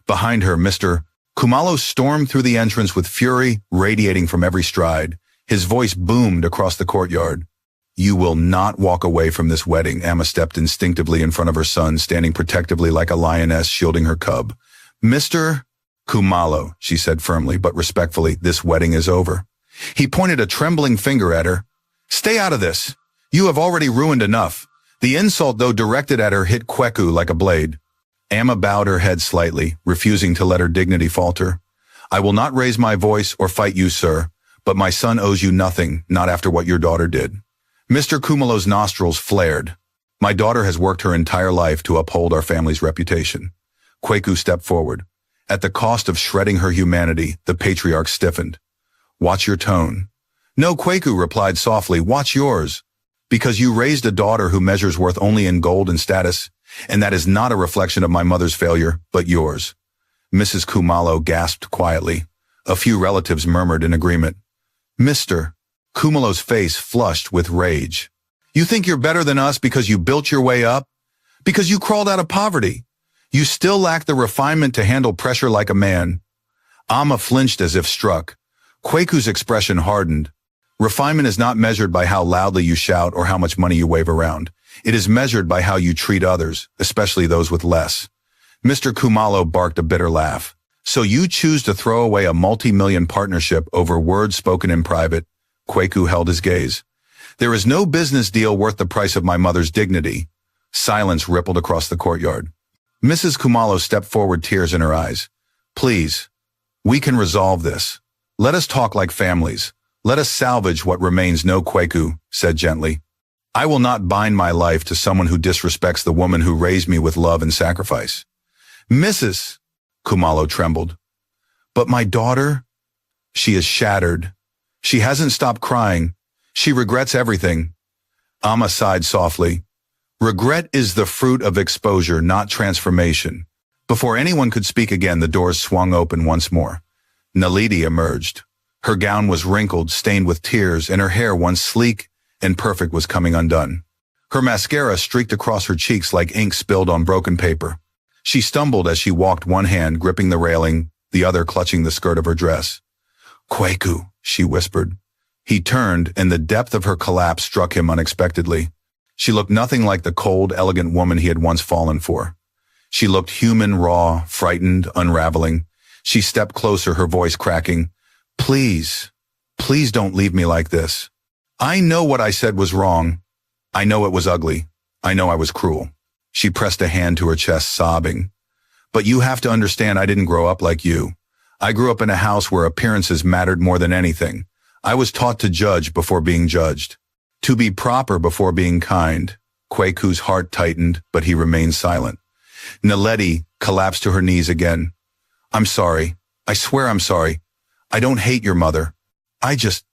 Behind her, Mr. Kumalo stormed through the entrance with fury radiating from every stride. His voice boomed across the courtyard. You will not walk away from this wedding. Ama stepped instinctively in front of her son, standing protectively like a lioness shielding her cub. Mr. Kumalo, she said firmly but respectfully, this wedding is over. He pointed a trembling finger at her. Stay out of this. You have already ruined enough. The insult, though directed at her, hit Kweku like a blade. Ama bowed her head slightly, refusing to let her dignity falter. I will not raise my voice or fight you, sir, but my son owes you nothing, not after what your daughter did. Mr. Kumalo's nostrils flared. My daughter has worked her entire life to uphold our family's reputation. Kweku stepped forward. At the cost of shredding her humanity, the patriarch stiffened. Watch your tone. No, Kweku replied softly, watch yours. Because you raised a daughter who measures worth only in gold and status, and that is not a reflection of my mother's failure, but yours. Mrs. Kumalo gasped quietly. A few relatives murmured in agreement. Mr. Kumalo's face flushed with rage. You think you're better than us because you built your way up? Because you crawled out of poverty? You still lack the refinement to handle pressure like a man. Ama flinched as if struck. Kweku's expression hardened. Refinement is not measured by how loudly you shout or how much money you wave around. It is measured by how you treat others, especially those with less. Mr. Kumalo barked a bitter laugh. So you choose to throw away a multi-million partnership over words spoken in private? Kweku held his gaze. There is no business deal worth the price of my mother's dignity. Silence rippled across the courtyard. Mrs. Kumalo stepped forward, tears in her eyes. Please, we can resolve this. Let us talk like families. Let us salvage what remains. No, Kweku said gently. I will not bind my life to someone who disrespects the woman who raised me with love and sacrifice. Mrs. Kumalo trembled. But my daughter? She is shattered. She hasn't stopped crying. She regrets everything. Amma sighed softly. Regret is the fruit of exposure, not transformation. Before anyone could speak again, the doors swung open once more. Naledi emerged. Her gown was wrinkled, stained with tears, and her hair, once sleek and perfect, was coming undone. Her mascara streaked across her cheeks like ink spilled on broken paper. She stumbled as she walked, one hand gripping the railing, the other clutching the skirt of her dress. Kweku, she whispered. He turned, and the depth of her collapse struck him unexpectedly. She looked nothing like the cold, elegant woman he had once fallen for. She looked human, raw, frightened, unraveling. She stepped closer, her voice cracking. Please, please don't leave me like this. I know what I said was wrong. I know it was ugly. I know I was cruel. She pressed a hand to her chest, sobbing. But you have to understand, I didn't grow up like you. I grew up in a house where appearances mattered more than anything. I was taught to judge before being judged. To be proper before being kind. Kweku's heart tightened, but he remained silent. Naledi collapsed to her knees again. I'm sorry. I swear I'm sorry. I don't hate your mother. I just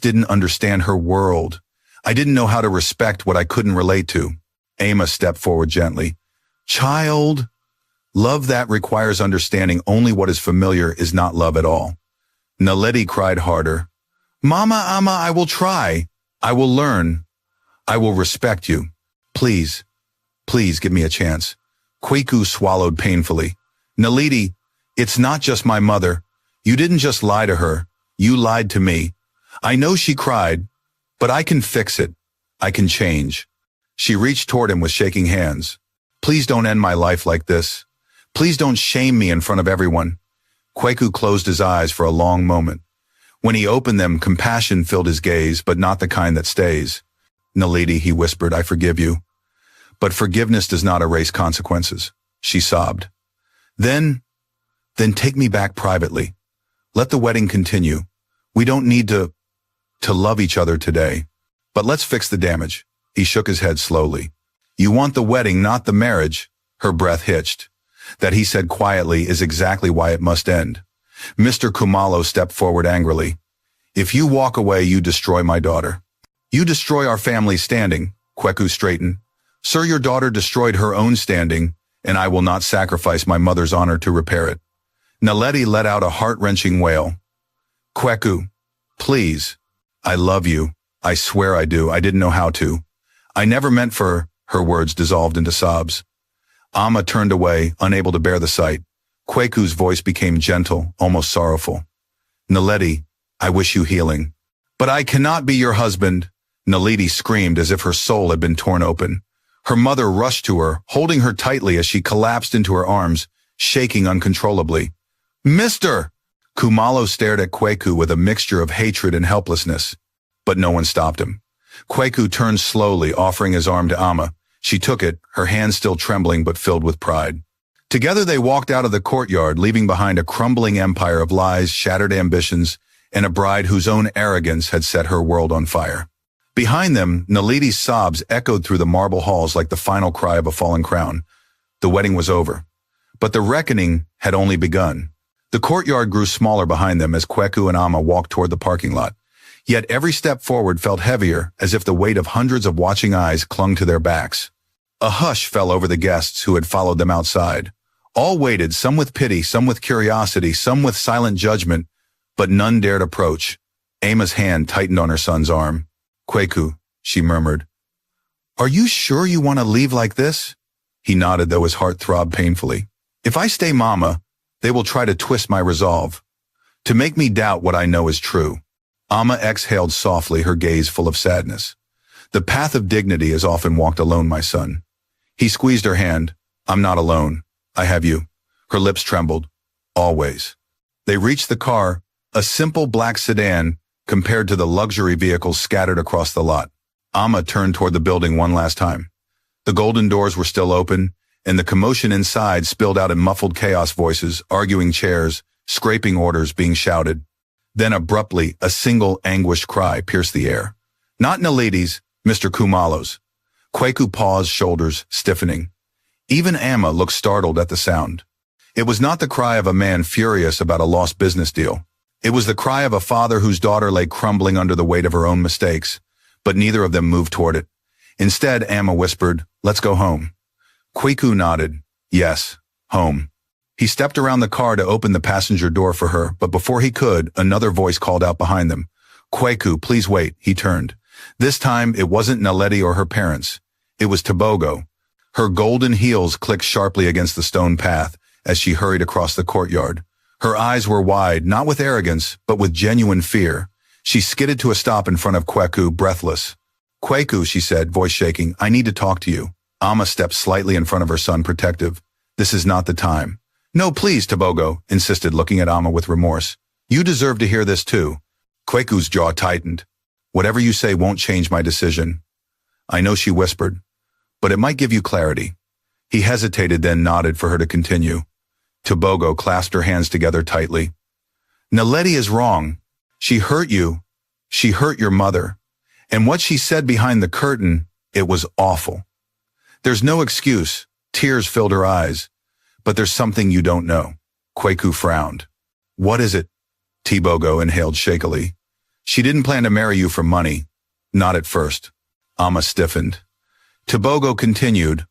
didn't understand her world. I didn't know how to respect what I couldn't relate to. Amma stepped forward gently. Child, love that requires understanding only what is familiar is not love at all. Naledi cried harder. Mama, Amma, I will try. I will learn. I will respect you. Please, please give me a chance. Kweku swallowed painfully. Naledi, it's not just my mother. You didn't just lie to her. You lied to me. I know she cried, but I can fix it. I can change. She reached toward him with shaking hands. Please don't end my life like this. Please don't shame me in front of everyone. Kweku closed his eyes for a long moment. When he opened them, compassion filled his gaze, but not the kind that stays. Naledi, he whispered, I forgive you. But forgiveness does not erase consequences. She sobbed. Then take me back privately. Let the wedding continue. We don't need to love each other today. But let's fix the damage. He shook his head slowly. You want the wedding, not the marriage. Her breath hitched. That, he said quietly, is exactly why it must end. Mr. Kumalo stepped forward angrily. If you walk away, you destroy my daughter. You destroy our family's standing. Kweku straightened. Sir, your daughter destroyed her own standing, and I will not sacrifice my mother's honor to repair it. Naledi let out a heart-wrenching wail. Kweku, please. I love you. I swear I do. I didn't know how to. I never meant for... Her words dissolved into sobs. Amma turned away, unable to bear the sight. Kweku's voice became gentle, almost sorrowful. Naledi, I wish you healing. But I cannot be your husband. Naledi screamed as if her soul had been torn open. Her mother rushed to her, holding her tightly as she collapsed into her arms, shaking uncontrollably. Mister! Kumalo stared at Kweku with a mixture of hatred and helplessness. But no one stopped him. Kweku turned slowly, offering his arm to Amma. She took it, her hand still trembling but filled with pride. Together they walked out of the courtyard, leaving behind a crumbling empire of lies, shattered ambitions, and a bride whose own arrogance had set her world on fire. Behind them, Naledi's sobs echoed through the marble halls like the final cry of a fallen crown. The wedding was over. But the reckoning had only begun. The courtyard grew smaller behind them as Kweku and Amma walked toward the parking lot. Yet every step forward felt heavier, as if the weight of hundreds of watching eyes clung to their backs. A hush fell over the guests who had followed them outside. All waited, some with pity, some with curiosity, some with silent judgment, but none dared approach. Amma's hand tightened on her son's arm. Kweku, she murmured. Are you sure you want to leave like this? He nodded, though his heart throbbed painfully. If I stay, Mama, they will try to twist my resolve. To make me doubt what I know is true. Amma exhaled softly, her gaze full of sadness. The path of dignity is often walked alone, my son. He squeezed her hand. I'm not alone. I have you. Her lips trembled. Always. They reached the car, a simple black sedan compared to the luxury vehicles scattered across the lot. Amma turned toward the building one last time. The golden doors were still open, and the commotion inside spilled out in muffled chaos, voices, arguing chairs, scraping orders being shouted. Then abruptly, a single anguished cry pierced the air. Not Naledi's, Mr. Kumalo's. Kweku paused, shoulders stiffening. Even Amma looked startled at the sound. It was not the cry of a man furious about a lost business deal. It was the cry of a father whose daughter lay crumbling under the weight of her own mistakes, but neither of them moved toward it. Instead, Amma whispered, let's go home. Kweku nodded. Yes, home. He stepped around the car to open the passenger door for her, but before he could, another voice called out behind them. Kweku, please wait. He turned. This time, it wasn't Naledi or her parents. It was Tobogo. Her golden heels clicked sharply against the stone path as she hurried across the courtyard. Her eyes were wide, not with arrogance, but with genuine fear. She skidded to a stop in front of Kweku, breathless. Kweku, she said, voice shaking, I need to talk to you. Amma stepped slightly in front of her son, protective. This is not the time. No, please, Tobogo insisted, looking at Amma with remorse. You deserve to hear this too. Kweku's jaw tightened. Whatever you say won't change my decision. I know, she whispered, but it might give you clarity. He hesitated, then nodded for her to continue. Tobogo clasped her hands together tightly. Naledi is wrong. She hurt you. She hurt your mother. And what she said behind the curtain, it was awful. There's no excuse. Tears filled her eyes. But there's something you don't know. Kweku frowned. What is it? Tobogo inhaled shakily. She didn't plan to marry you for money. Not at first. Amma stiffened. Tobogo continued.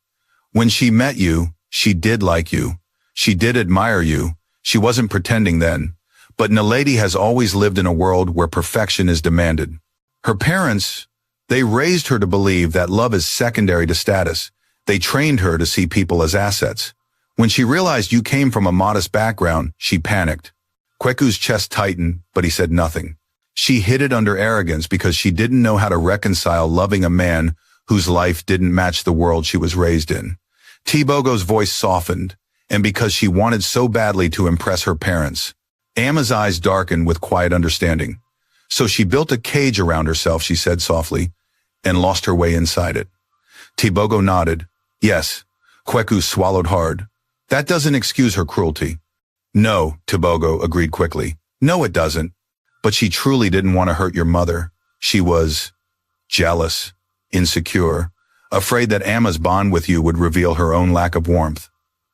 When she met you, she did like you. She did admire you. She wasn't pretending then. But Naledi has always lived in a world where perfection is demanded. Her parents, they raised her to believe that love is secondary to status. They trained her to see people as assets. When she realized you came from a modest background, she panicked. Kweku's chest tightened, but he said nothing. She hid it under arrogance because she didn't know how to reconcile loving a man whose life didn't match the world she was raised in. Tobogo's voice softened, and because she wanted so badly to impress her parents. Amma's eyes darkened with quiet understanding. So she built a cage around herself, she said softly, and lost her way inside it. Tobogo nodded. Yes. Kweku swallowed hard. That doesn't excuse her cruelty. No, Tobogo agreed quickly. No, it doesn't. But she truly didn't want to hurt your mother. She was jealous, insecure, afraid that Amma's bond with you would reveal her own lack of warmth.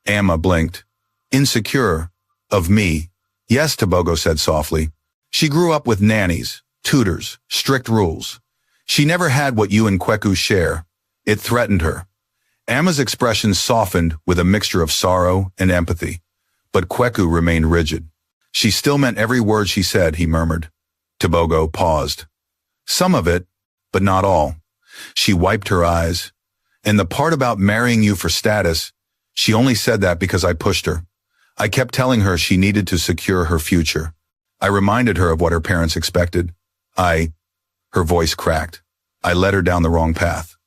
Amma blinked. Insecure? Of me? Yes, Tobogo said softly. She grew up with nannies, tutors, strict rules. She never had what you and Kweku share. It threatened her. Amma's expression softened with a mixture of sorrow and empathy. But Kweku remained rigid. She still meant every word she said, he murmured. Tobogo paused. Some of it, but not all. She wiped her eyes. And the part about marrying you for status, she only said that because I pushed her. I kept telling her she needed to secure her future. I reminded her of what her parents expected. Her voice cracked. I led her down the wrong path.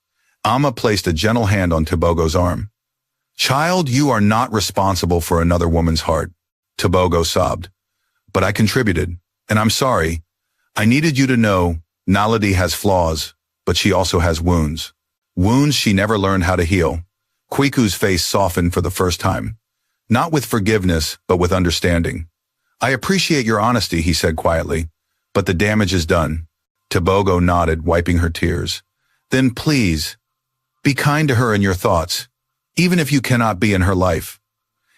Amma placed a gentle hand on Tobogo's arm. Child, you are not responsible for another woman's heart. Tobogo sobbed. But I contributed, and I'm sorry. I needed you to know Naledi has flaws, but she also has wounds. Wounds she never learned how to heal. Kweku's face softened for the first time. Not with forgiveness, but with understanding. I appreciate your honesty, he said quietly, but the damage is done. Tobogo nodded, wiping her tears. Then please, be kind to her in your thoughts, even if you cannot be in her life.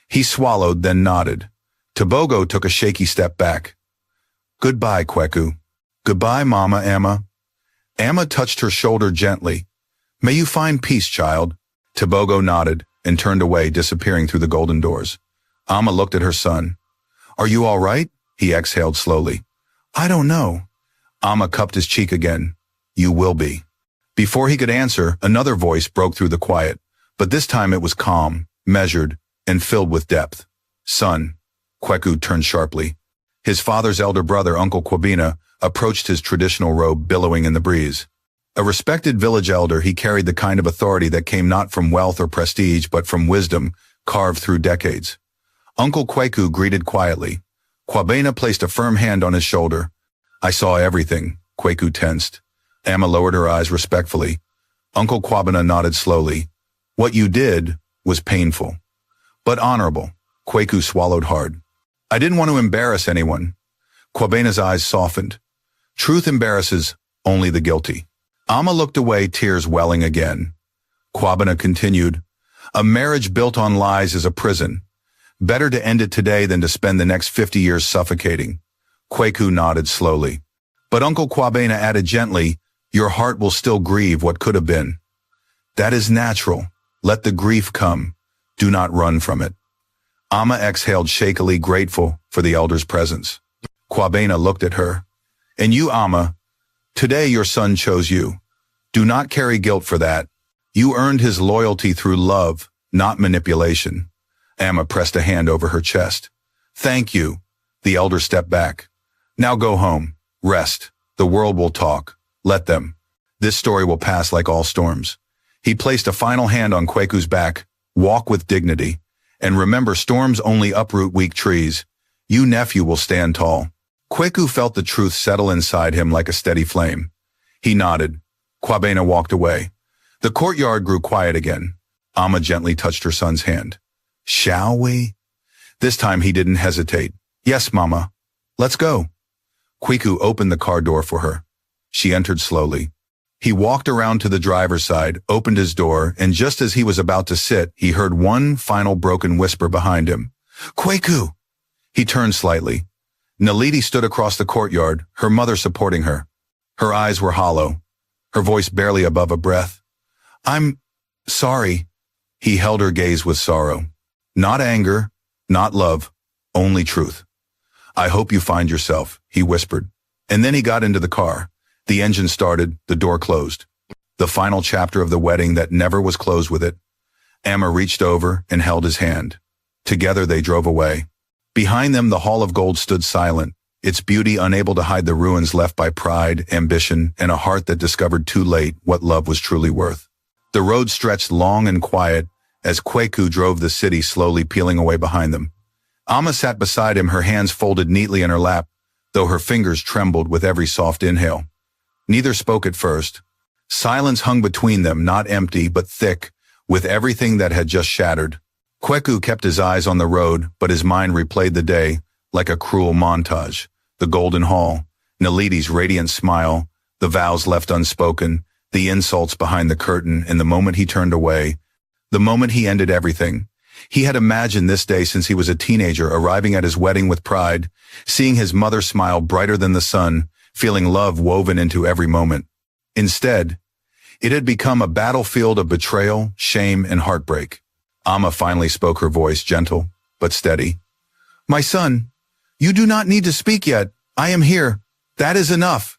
He swallowed, then nodded. Tobogo took a shaky step back. Goodbye, Kweku. Goodbye, Mama Amma. Amma touched her shoulder gently. May you find peace, child. Tobogo nodded and turned away, disappearing through the golden doors. Amma looked at her son. Are you all right? He exhaled slowly. I don't know. Amma cupped his cheek again. You will be. Before he could answer, another voice broke through the quiet, but this time it was calm, measured, and filled with depth. Son. Kweku turned sharply. His father's elder brother, Uncle Kwabena, approached his traditional robe billowing in the breeze. A respected village elder, he carried the kind of authority that came not from wealth or prestige but from wisdom carved through decades. Uncle Kweku greeted quietly. Kwabena placed a firm hand on his shoulder. "I saw everything," Kweku tensed. Amma lowered her eyes respectfully. Uncle Kwabena nodded slowly. "What you did was painful, but honorable." Kweku swallowed hard. "I didn't want to embarrass anyone." Kwabena's eyes softened. "Truth embarrasses only the guilty." Amma looked away, tears welling again. Kwabena continued, "A marriage built on lies is a prison. Better to end it today than to spend the next 50 years suffocating." Kweku nodded slowly. But Uncle Kwabena added gently, "Your heart will still grieve what could have been. That is natural. Let the grief come. Do not run from it." Amma exhaled shakily, grateful for the elder's presence. Kwabena looked at her. "And you, Amma, today your son chose you. Do not carry guilt for that. You earned his loyalty through love, not manipulation." Amma pressed a hand over her chest. "Thank you." The elder stepped back. "Now go home. Rest. The world will talk. Let them. This story will pass like all storms." He placed a final hand on Kweku's back. "Walk with dignity. And remember, storms only uproot weak trees. You, nephew, will stand tall." Kweku felt the truth settle inside him like a steady flame. He nodded. Kwabena walked away. The courtyard grew quiet again. Amma gently touched her son's hand. "Shall we?" This time he didn't hesitate. "Yes, Mama. Let's go." Kweku opened the car door for her. She entered slowly. He walked around to the driver's side, opened his door, and just as he was about to sit, he heard one final broken whisper behind him. "Kweku!" He turned slightly. Naledi stood across the courtyard, her mother supporting her. Her eyes were hollow, her voice barely above a breath. "I'm sorry." He held her gaze with sorrow. Not anger, not love, only truth. "I hope you find yourself," he whispered. And then he got into the car. The engine started, the door closed. The final chapter of the wedding that never was closed with it. Amma reached over and held his hand. Together they drove away. Behind them the Hall of Gold stood silent, its beauty unable to hide the ruins left by pride, ambition, and a heart that discovered too late what love was truly worth. The road stretched long and quiet as Kweku drove the city slowly peeling away behind them. Amma sat beside him, her hands folded neatly in her lap, though her fingers trembled with every soft inhale. Neither spoke at first. Silence hung between them, not empty, but thick, with everything that had just shattered. Kweku kept his eyes on the road, but his mind replayed the day like a cruel montage. The golden hall, Naledi's radiant smile, the vows left unspoken, the insults behind the curtain, and the moment he turned away, the moment he ended everything. He had imagined this day since he was a teenager, arriving at his wedding with pride, seeing his mother smile brighter than the sun, feeling love woven into every moment. Instead, it had become a battlefield of betrayal, shame, and heartbreak. Amma finally spoke, her voice gentle but steady. "My son, you do not need to speak yet. I am here. That is enough."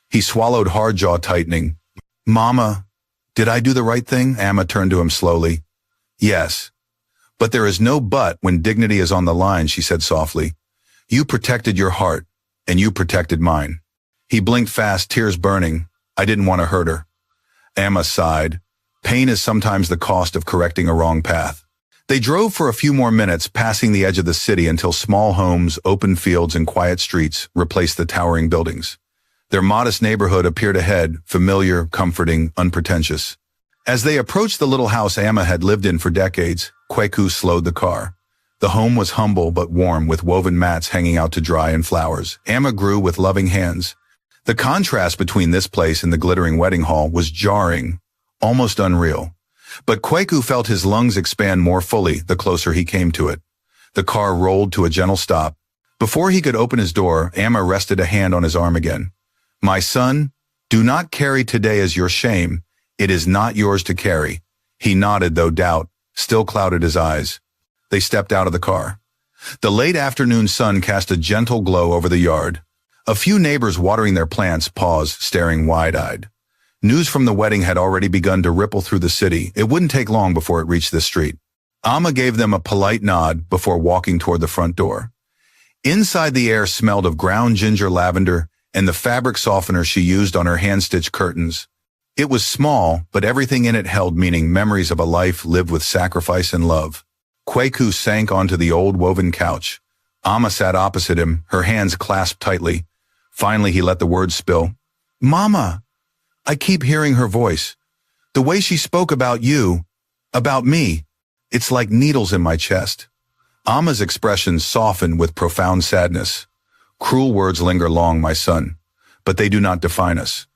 He swallowed hard, jaw tightening. "Mama, did I do the right thing?" Amma turned to him slowly. "Yes. But there is no but when dignity is on the line," she said softly. "You protected your heart, and you protected mine." He blinked fast, tears burning. "I didn't want to hurt her." Amma sighed. Pain is sometimes the cost of correcting a wrong path. They drove for a few more minutes, passing the edge of the city until small homes, open fields, and quiet streets replaced the towering buildings. Their modest neighborhood appeared ahead, familiar, comforting, unpretentious. As they approached the little house Amma had lived in for decades, Kweku slowed the car. The home was humble but warm, with woven mats hanging out to dry and flowers. Amma grew with loving hands. The contrast between this place and the glittering wedding hall was jarring, almost unreal. But Kweku felt his lungs expand more fully the closer he came to it. The car rolled to a gentle stop. Before he could open his door, Amma rested a hand on his arm again. "My son, do not carry today as your shame. It is not yours to carry." He nodded, though doubt still clouded his eyes. They stepped out of the car. The late afternoon sun cast a gentle glow over the yard. A few neighbors watering their plants paused, staring wide-eyed. News from the wedding had already begun to ripple through the city. It wouldn't take long before it reached this street. Amma gave them a polite nod before walking toward the front door. Inside, the air smelled of ground ginger lavender and the fabric softener she used on her hand-stitched curtains. It was small, but everything in it held meaning, memories of a life lived with sacrifice and love. Kweku sank onto the old woven couch. Amma sat opposite him, her hands clasped tightly. Finally, he let the words spill. "Mama!" I keep hearing her voice. The way she spoke about you, about me, it's like needles in my chest. Amma's expression softened with profound sadness. Cruel words linger long, my son, but they do not define us.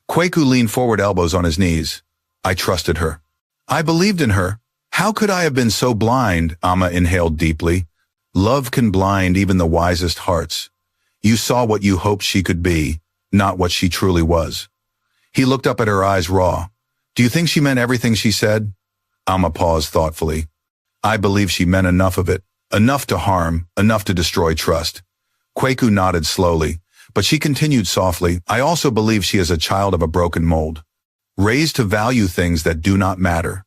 Kweku leaned forward, elbows on his knees. I trusted her. I believed in her. How could I have been so blind? Amma inhaled deeply. Love can blind even the wisest hearts. You saw what you hoped she could be, not what she truly was. He looked up at her, eyes raw. Do you think she meant everything she said? Amma paused thoughtfully. I believe she meant enough of it. Enough to harm, enough to destroy trust. Kweku nodded slowly, but she continued softly. I also believe she is a child of a broken mold. Raised to value things that do not matter.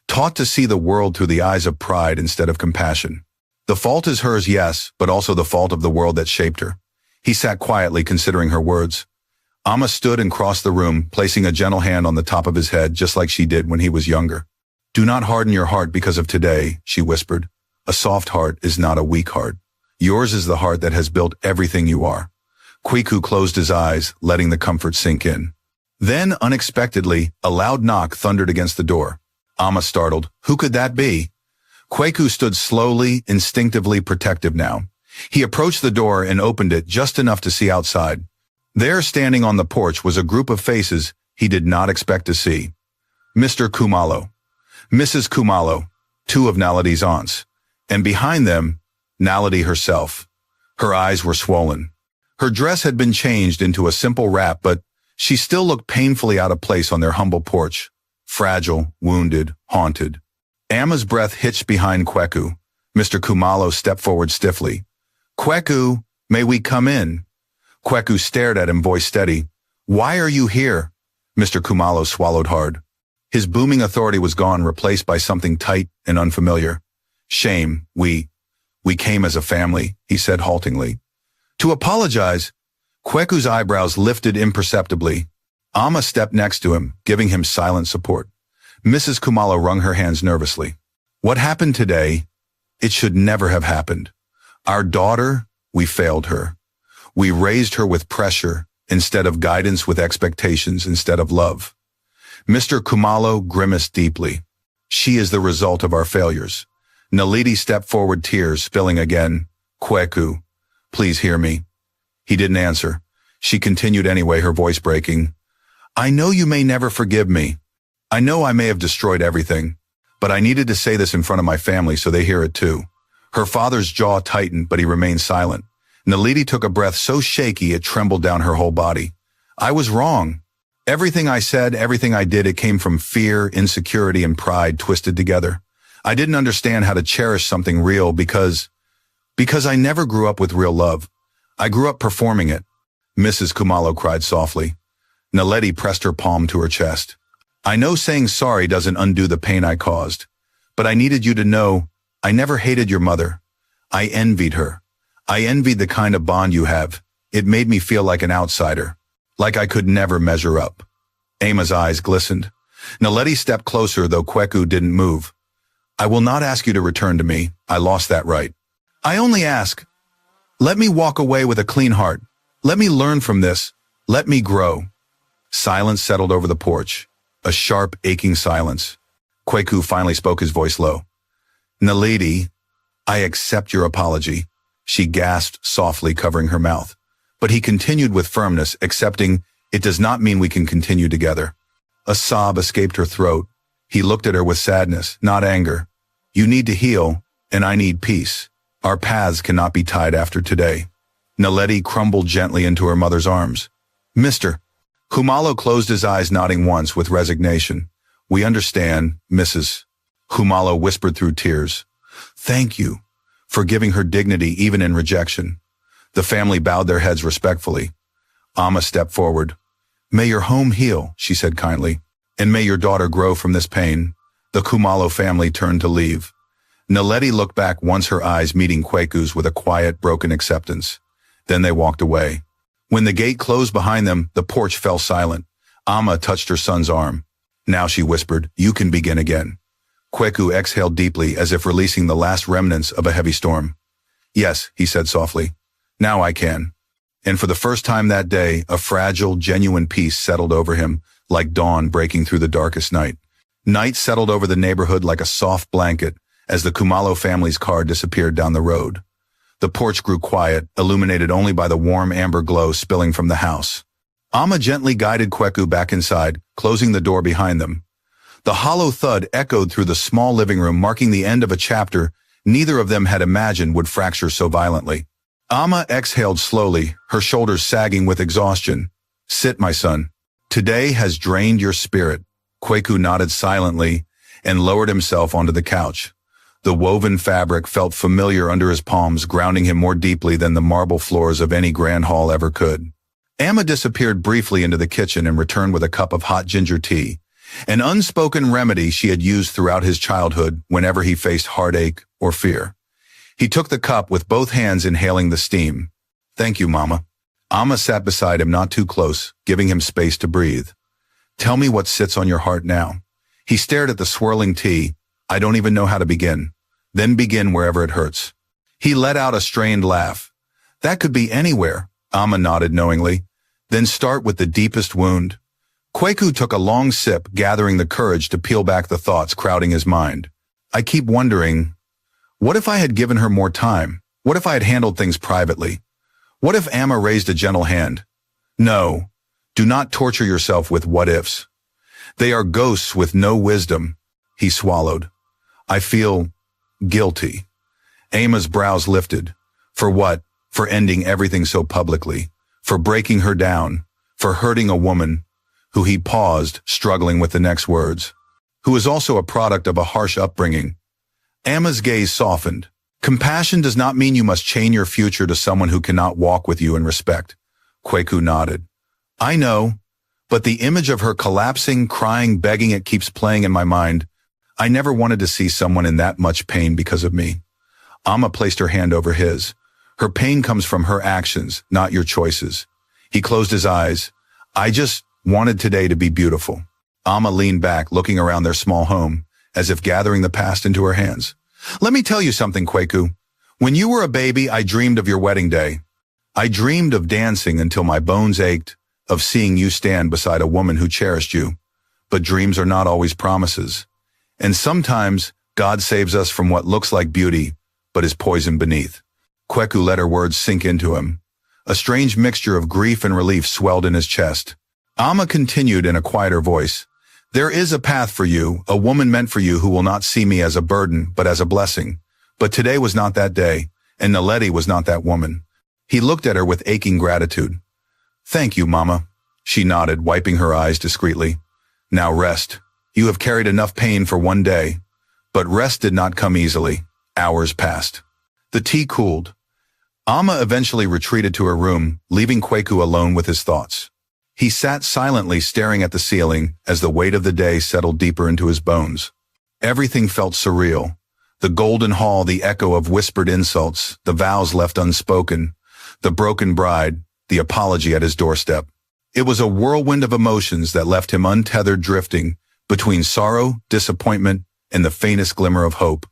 Taught to see the world through the eyes of pride instead of compassion. The fault is hers, yes, but also the fault of the world that shaped her. He sat quietly, considering her words. Amma stood and crossed the room, placing a gentle hand on the top of his head, just like she did when he was younger. Do not harden your heart because of today, she whispered. A soft heart is not a weak heart. Yours is the heart that has built everything you are. Kweku closed his eyes, letting the comfort sink in. Then, unexpectedly, a loud knock thundered against the door. Amma startled. Who could that be? Kweku stood slowly, instinctively protective now. He approached the door and opened it just enough to see outside. There, standing on the porch, was a group of faces he did not expect to see. Mr. Kumalo, Mrs. Kumalo, two of Naledi's aunts, and behind them, Naledi herself. Her eyes were swollen. Her dress had been changed into a simple wrap, but she still looked painfully out of place on their humble porch. Fragile, wounded, haunted. Amma's breath hitched behind Kweku. Mr. Kumalo stepped forward stiffly. Kweku, may we come in? Kweku stared at him, voice steady. Why are you here? Mr. Kumalo swallowed hard. His booming authority was gone, replaced by something tight and unfamiliar. Shame, we came as a family, he said haltingly. To apologize? Kweku's eyebrows lifted imperceptibly. Amma stepped next to him, giving him silent support. Mrs. Kumalo wrung her hands nervously. What happened today? It should never have happened. Our daughter, we failed her. We raised her with pressure instead of guidance, with expectations instead of love. Mr. Kumalo grimaced deeply. She is the result of our failures. Naledi stepped forward, tears spilling again. Kweku, please hear me. He didn't answer. She continued anyway, her voice breaking. I know you may never forgive me. I know I may have destroyed everything, but I needed to say this in front of my family so they hear it too. Her father's jaw tightened, but he remained silent. Naledi took a breath so shaky it trembled down her whole body. I was wrong. Everything I said, everything I did, it came from fear, insecurity, and pride twisted together. I didn't understand how to cherish something real because I never grew up with real love. I grew up performing it. Mrs. Kumalo cried softly. Naledi pressed her palm to her chest. I know saying sorry doesn't undo the pain I caused, but I needed you to know I never hated your mother. I envied her. I envied the kind of bond you have. It made me feel like an outsider, like I could never measure up. Amma's eyes glistened. Naledi stepped closer, though Kweku didn't move. I will not ask you to return to me. I lost that right. I only ask, let me walk away with a clean heart. Let me learn from this. Let me grow. Silence settled over the porch. A sharp, aching silence. Kweku finally spoke, his voice low. Naledi, I accept your apology. She gasped softly, covering her mouth. But he continued with firmness, accepting, it does not mean we can continue together. A sob escaped her throat. He looked at her with sadness, not anger. You need to heal, and I need peace. Our paths cannot be tied after today. Naledi crumbled gently into her mother's arms. Mr. Kumalo closed his eyes, nodding once with resignation. We understand, Mrs. Kumalo whispered through tears. Thank you for giving her dignity even in rejection. The family bowed their heads respectfully. Amma stepped forward. May your home heal, she said kindly, and may your daughter grow from this pain. The Kumalo family turned to leave. Naledi looked back once, her eyes meeting Kweku's with a quiet, broken acceptance. Then they walked away. When the gate closed behind them, the porch fell silent. Amma touched her son's arm. Now, she whispered, you can begin again. Kweku exhaled deeply, as if releasing the last remnants of a heavy storm. Yes, he said softly. Now I can. And for the first time that day, a fragile, genuine peace settled over him, like dawn breaking through the darkest night. Night settled over the neighborhood like a soft blanket as the Kumalo family's car disappeared down the road. The porch grew quiet, illuminated only by the warm amber glow spilling from the house. Amma gently guided Kweku back inside, closing the door behind them. The hollow thud echoed through the small living room, marking the end of a chapter neither of them had imagined would fracture so violently. Amma exhaled slowly, her shoulders sagging with exhaustion. Sit, my son. Today has drained your spirit. Kweku nodded silently and lowered himself onto the couch. The woven fabric felt familiar under his palms, grounding him more deeply than the marble floors of any grand hall ever could. Amma disappeared briefly into the kitchen and returned with a cup of hot ginger tea, an unspoken remedy she had used throughout his childhood whenever he faced heartache or fear. He took the cup with both hands, inhaling the steam. Thank you, Mama. Amma sat beside him, not too close, giving him space to breathe. Tell me what sits on your heart now. He stared at the swirling tea. I don't even know how to begin. Then begin wherever it hurts. He let out a strained laugh. That could be anywhere. Amma nodded knowingly. Then start with the deepest wound. Kweku took a long sip, gathering the courage to peel back the thoughts crowding his mind. I keep wondering, what if I had given her more time? What if I had handled things privately? What if Amma raised a gentle hand? No, do not torture yourself with what-ifs. They are ghosts with no wisdom. He swallowed. I feel guilty. Amma's brows lifted. For what? For ending everything so publicly. For breaking her down. For hurting a woman who, he paused, struggling with the next words, who is also a product of a harsh upbringing. Amma's gaze softened. Compassion does not mean you must chain your future to someone who cannot walk with you in respect. Kweku nodded. I know, but the image of her collapsing, crying, begging, it keeps playing in my mind. I never wanted to see someone in that much pain because of me. Amma placed her hand over his. Her pain comes from her actions, not your choices. He closed his eyes. I just wanted today to be beautiful. Amma leaned back, looking around their small home, as if gathering the past into her hands. Let me tell you something, Kweku. When you were a baby, I dreamed of your wedding day. I dreamed of dancing until my bones ached, of seeing you stand beside a woman who cherished you. But dreams are not always promises. And sometimes God saves us from what looks like beauty, but is poison beneath. Kweku let her words sink into him. A strange mixture of grief and relief swelled in his chest. Amma continued in a quieter voice. There is a path for you, a woman meant for you who will not see me as a burden, but as a blessing. But today was not that day, and Naledi was not that woman. He looked at her with aching gratitude. Thank you, Mama. She nodded, wiping her eyes discreetly. Now rest. You have carried enough pain for one day. But rest did not come easily. Hours passed. The tea cooled. Amma eventually retreated to her room, leaving Kweku alone with his thoughts. He sat silently staring at the ceiling as the weight of the day settled deeper into his bones. Everything felt surreal. The golden hall, the echo of whispered insults, the vows left unspoken, the broken bride, the apology at his doorstep. It was a whirlwind of emotions that left him untethered, drifting between sorrow, disappointment, and the faintest glimmer of hope.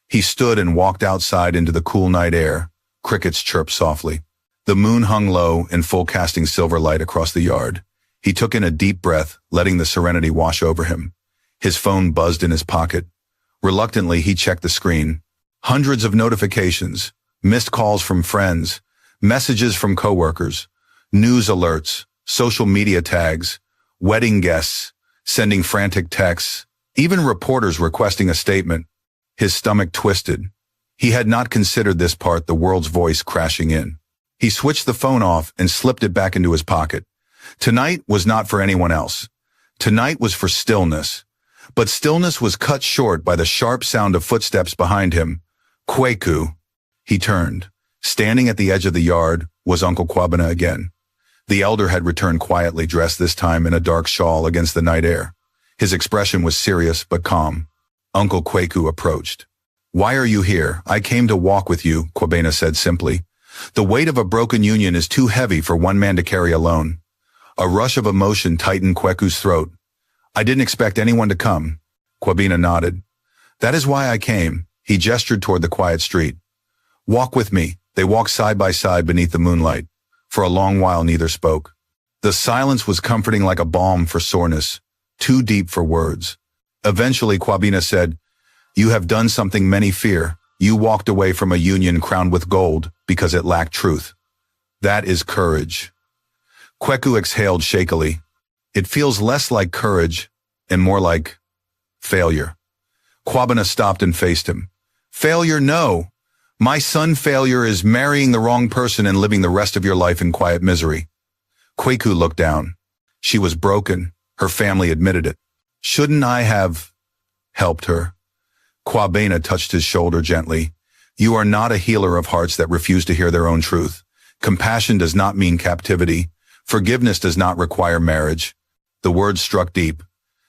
He stood and walked outside into the cool night air. Crickets chirped softly. The moon hung low in full, casting silver light across the yard. He took in a deep breath, letting the serenity wash over him. His phone buzzed in his pocket. Reluctantly, he checked the screen. Hundreds of notifications, missed calls from friends, messages from coworkers, news alerts, social media tags, wedding guests, sending frantic texts, even reporters requesting a statement. His stomach twisted. He had not considered this part, the world's voice crashing in. He switched the phone off and slipped it back into his pocket. Tonight was not for anyone else. Tonight was for stillness. But stillness was cut short by the sharp sound of footsteps behind him. Kweku. He turned. Standing at the edge of the yard was Uncle Kwabena again. The elder had returned quietly, dressed this time in a dark shawl against the night air. His expression was serious but calm. Uncle Kweku approached. Why are you here? I came to walk with you, Kwabena said simply. The weight of a broken union is too heavy for one man to carry alone. A rush of emotion tightened Kweku's throat. I didn't expect anyone to come. Kwabena nodded. That is why I came. He gestured toward the quiet street. Walk with me. They walked side by side beneath the moonlight. For a long while neither spoke. The silence was comforting like a balm for soreness, too deep for words. Eventually Kwabena said, You have done something many fear. You walked away from a union crowned with gold because it lacked truth. That is courage. Kweku exhaled shakily. It feels less like courage and more like failure. Kwabena stopped and faced him. Failure, no. My son failure is marrying the wrong person and living the rest of your life in quiet misery. Kweku looked down. She was broken. Her family admitted it. Shouldn't I have helped her? Kwabena touched his shoulder gently. You are not a healer of hearts that refuse to hear their own truth. Compassion does not mean captivity. Forgiveness does not require marriage. The words struck deep.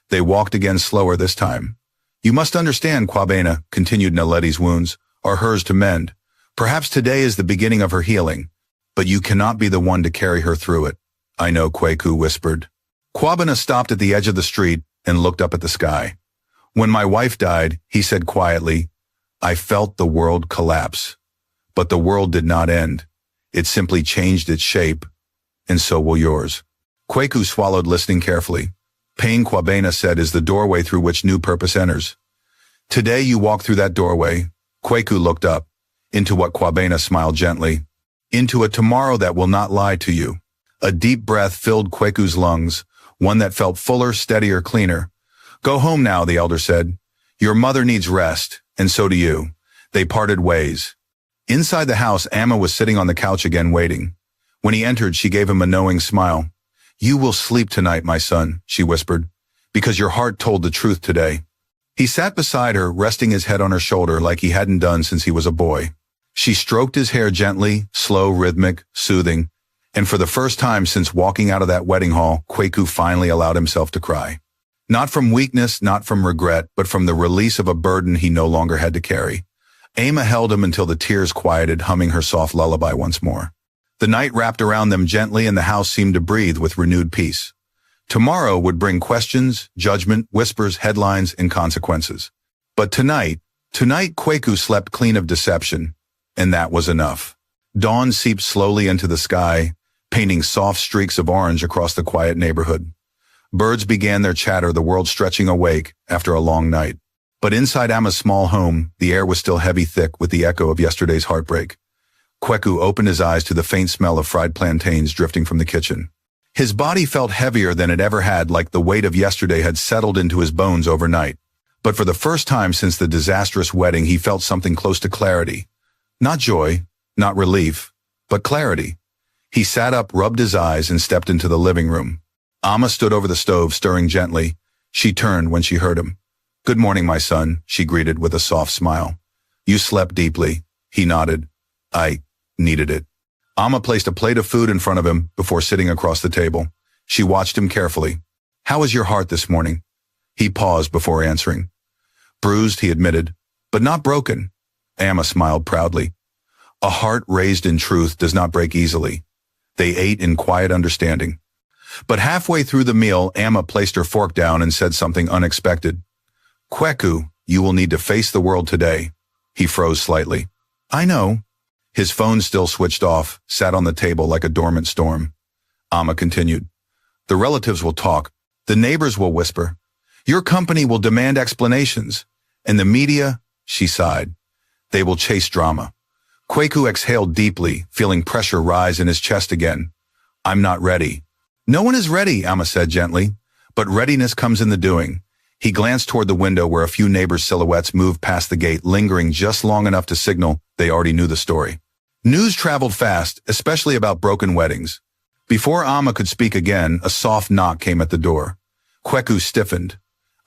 They walked again slower this time. You must understand, Kwabena, continued Naledi's wounds, are hers to mend. Perhaps today is the beginning of her healing, but you cannot be the one to carry her through it. I know, Kweku whispered. Kwabena stopped at the edge of the street and looked up at the sky. When my wife died, he said quietly, I felt the world collapse. But the world did not end. It simply changed its shape, and so will yours. Kweku swallowed, listening carefully. Pain, Kwabena said, is the doorway through which new purpose enters. Today you walk through that doorway. Kweku looked up, into what Kwabena smiled gently, into a tomorrow that will not lie to you. A deep breath filled Kweku's lungs, one that felt fuller, steadier, cleaner. Go home now, the elder said. Your mother needs rest, and so do you. They parted ways. Inside the house, Amma was sitting on the couch again waiting. When he entered, she gave him a knowing smile. You will sleep tonight, my son, she whispered, because your heart told the truth today. He sat beside her, resting his head on her shoulder like he hadn't done since he was a boy. She stroked his hair gently, slow, rhythmic, soothing, and for the first time since walking out of that wedding hall, Kweku finally allowed himself to cry. Not from weakness, not from regret, but from the release of a burden he no longer had to carry. Amma held him until the tears quieted, humming her soft lullaby once more. The night wrapped around them gently and the house seemed to breathe with renewed peace. Tomorrow would bring questions, judgment, whispers, headlines, and consequences. But tonight Kweku slept clean of deception, and that was enough. Dawn seeped slowly into the sky, painting soft streaks of orange across the quiet neighborhood. Birds began their chatter, the world stretching awake after a long night. But inside Amma's small home, the air was still heavy, thick with the echo of yesterday's heartbreak. Kweku opened his eyes to the faint smell of fried plantains drifting from the kitchen. His body felt heavier than it ever had, like the weight of yesterday had settled into his bones overnight. But for the first time since the disastrous wedding, he felt something close to clarity. Not joy, not relief, but clarity. He sat up, rubbed his eyes, and stepped into the living room. Amma stood over the stove, stirring gently. She turned when she heard him. Good morning, my son, she greeted with a soft smile. You slept deeply. He nodded. I needed it. Amma placed a plate of food in front of him before sitting across the table. She watched him carefully. How is your heart this morning? He paused before answering. Bruised, he admitted, but not broken. Amma smiled proudly. A heart raised in truth does not break easily. They ate in quiet understanding. But halfway through the meal, Amma placed her fork down and said something unexpected. Kweku, you will need to face the world today. He froze slightly. I know. His phone, still switched off, sat on the table like a dormant storm. Amma continued. The relatives will talk. The neighbors will whisper. Your company will demand explanations. And the media, she sighed. They will chase drama. Kweku exhaled deeply, feeling pressure rise in his chest again. I'm not ready. No one is ready, Amma said gently. But readiness comes in the doing. He glanced toward the window where a few neighbors' silhouettes moved past the gate, lingering just long enough to signal they already knew the story. News traveled fast, especially about broken weddings. Before Amma could speak again, a soft knock came at the door. Kweku stiffened.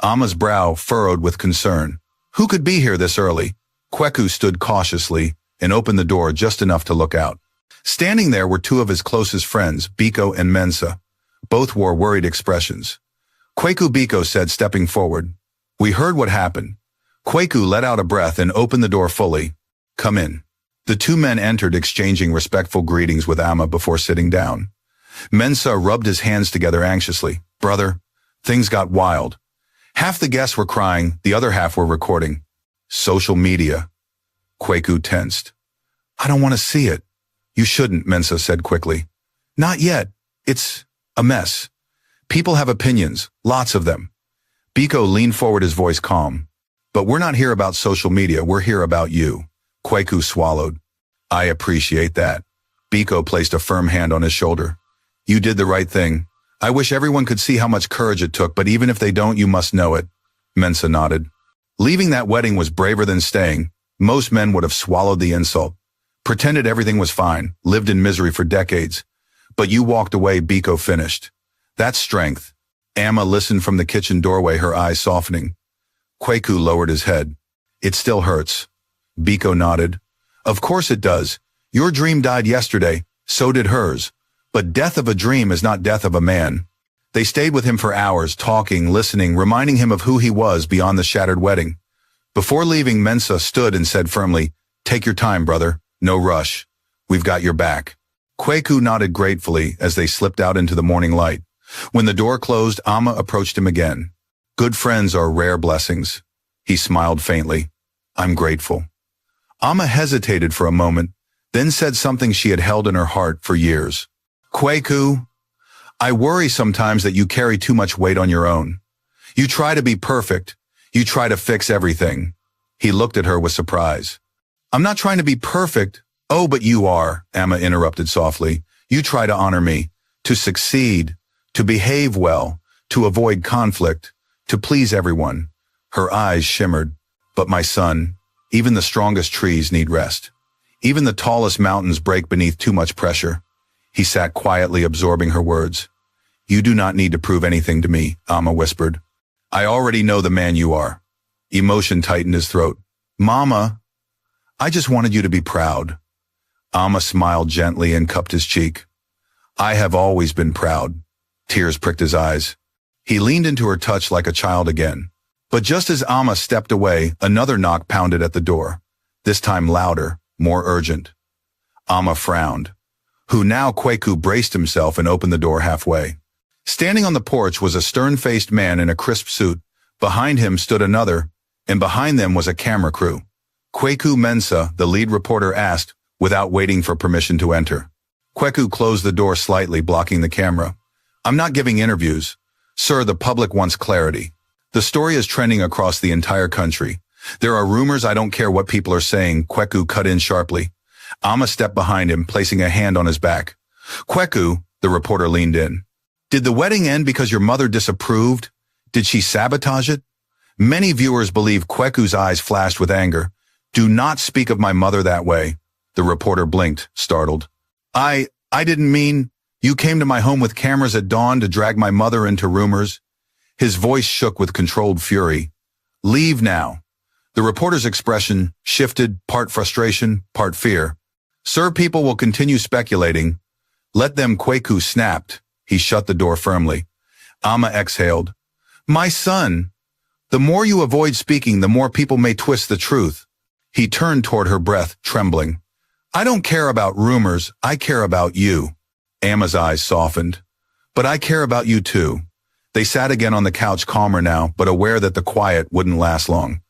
Amma's brow furrowed with concern. Who could be here this early? Kweku stood cautiously and opened the door just enough to look out. Standing there were two of his closest friends, Biko and Mensa. Both wore worried expressions. Kweku, Biko said, stepping forward. We heard what happened. Kwaku let out a breath and opened the door fully. Come in. The two men entered, exchanging respectful greetings with Amma before sitting down. Mensah rubbed his hands together anxiously. Brother, things got wild. Half the guests were crying, the other half were recording. Social media. Kwaku tensed. I don't want to see it. You shouldn't, Mensah said quickly. Not yet. It's a mess. People have opinions, lots of them. Biko leaned forward, his voice calm. But we're not here about social media, we're here about you. Kwaku swallowed. I appreciate that. Biko placed a firm hand on his shoulder. You did the right thing. I wish everyone could see how much courage it took, but even if they don't, you must know it. Mensah nodded. Leaving that wedding was braver than staying. Most men would have swallowed the insult. Pretended everything was fine, lived in misery for decades. But you walked away, Biko finished. That's strength. Amma listened from the kitchen doorway, her eyes softening. Kwaku lowered his head. It still hurts. Biko nodded. Of course it does. Your dream died yesterday, so did hers. But death of a dream is not death of a man. They stayed with him for hours, talking, listening, reminding him of who he was beyond the shattered wedding. Before leaving, Mensah stood and said firmly, Take your time, brother. No rush. We've got your back. Kwaku nodded gratefully as they slipped out into the morning light. When the door closed, Amma approached him again. Good friends are rare blessings. He smiled faintly. I'm grateful. Amma hesitated for a moment, then said something she had held in her heart for years. Kwaku, I worry sometimes that you carry too much weight on your own. You try to be perfect. You try to fix everything. He looked at her with surprise. I'm not trying to be perfect. Oh, but you are, Amma interrupted softly. You try to honor me, to succeed, to behave well, to avoid conflict, to please everyone. Her eyes shimmered. But my son, even the strongest trees need rest. Even the tallest mountains break beneath too much pressure. He sat quietly, absorbing her words. You do not need to prove anything to me, Amma whispered. I already know the man you are. Emotion tightened his throat. Mama, I just wanted you to be proud. Amma smiled gently and cupped his cheek. I have always been proud. Tears pricked his eyes. He leaned into her touch like a child again. But just as Amma stepped away, another knock pounded at the door. This time louder, more urgent. Amma frowned. Who now? Kwaku braced himself and opened the door halfway. Standing on the porch was a stern-faced man in a crisp suit. Behind him stood another, and behind them was a camera crew. Kwaku Mensah, the lead reporter, asked, without waiting for permission to enter. Kwaku closed the door slightly, blocking the camera. I'm not giving interviews. Sir, the public wants clarity. The story is trending across the entire country. There are rumors, I don't care what people are saying, Kwaku cut in sharply. Amma stepped behind him, placing a hand on his back. Kwaku, the reporter leaned in. Did the wedding end because your mother disapproved? Did she sabotage it? Many viewers believe. Kwaku's eyes flashed with anger. Do not speak of my mother that way. The reporter blinked, startled. I didn't mean. You came to my home with cameras at dawn to drag my mother into rumors. His voice shook with controlled fury. Leave now. The reporter's expression shifted, part frustration, part fear. Sir, people will continue speculating. Let them. Kwaku snapped. He shut the door firmly. Amma exhaled. My son, the more you avoid speaking, the more people may twist the truth. He turned toward her, breath trembling. I don't care about rumors. I care about you. Amma's eyes softened. But I care about you too. They sat again on the couch, calmer now, but aware that the quiet wouldn't last long.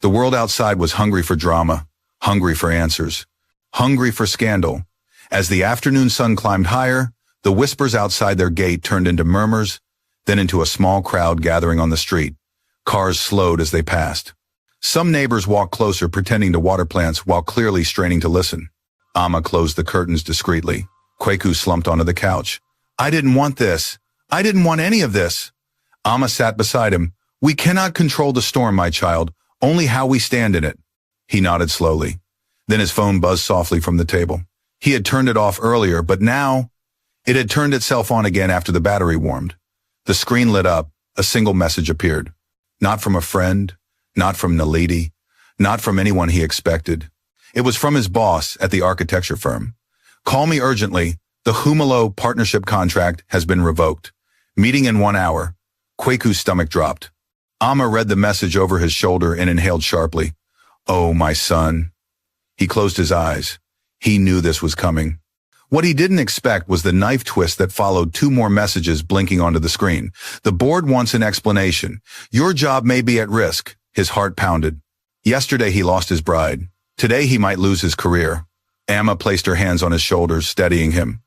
The world outside was hungry for drama, hungry for answers, hungry for scandal. As the afternoon sun climbed higher, the whispers outside their gate turned into murmurs, then into a small crowd gathering on the street. Cars slowed as they passed. Some neighbors walked closer, pretending to water plants while clearly straining to listen. Amma closed the curtains discreetly. Kwaku slumped onto the couch. I didn't want this. I didn't want any of this. Amma sat beside him. We cannot control the storm, my child, only how we stand in it. He nodded slowly. Then his phone buzzed softly from the table. He had turned it off earlier, but now it had turned itself on again after the battery warmed. The screen lit up. A single message appeared. Not from a friend, not from Naledi, not from anyone he expected. It was from his boss at the architecture firm. Call me urgently. The Humalo partnership contract has been revoked. Meeting in 1 hour. Kwaku's stomach dropped. Amma read the message over his shoulder and inhaled sharply. Oh, my son. He closed his eyes. He knew this was coming. What he didn't expect was the knife twist that followed two more messages blinking onto the screen. The board wants an explanation. Your job may be at risk. His heart pounded. Yesterday he lost his bride. Today he might lose his career. Amma placed her hands on his shoulders, steadying him.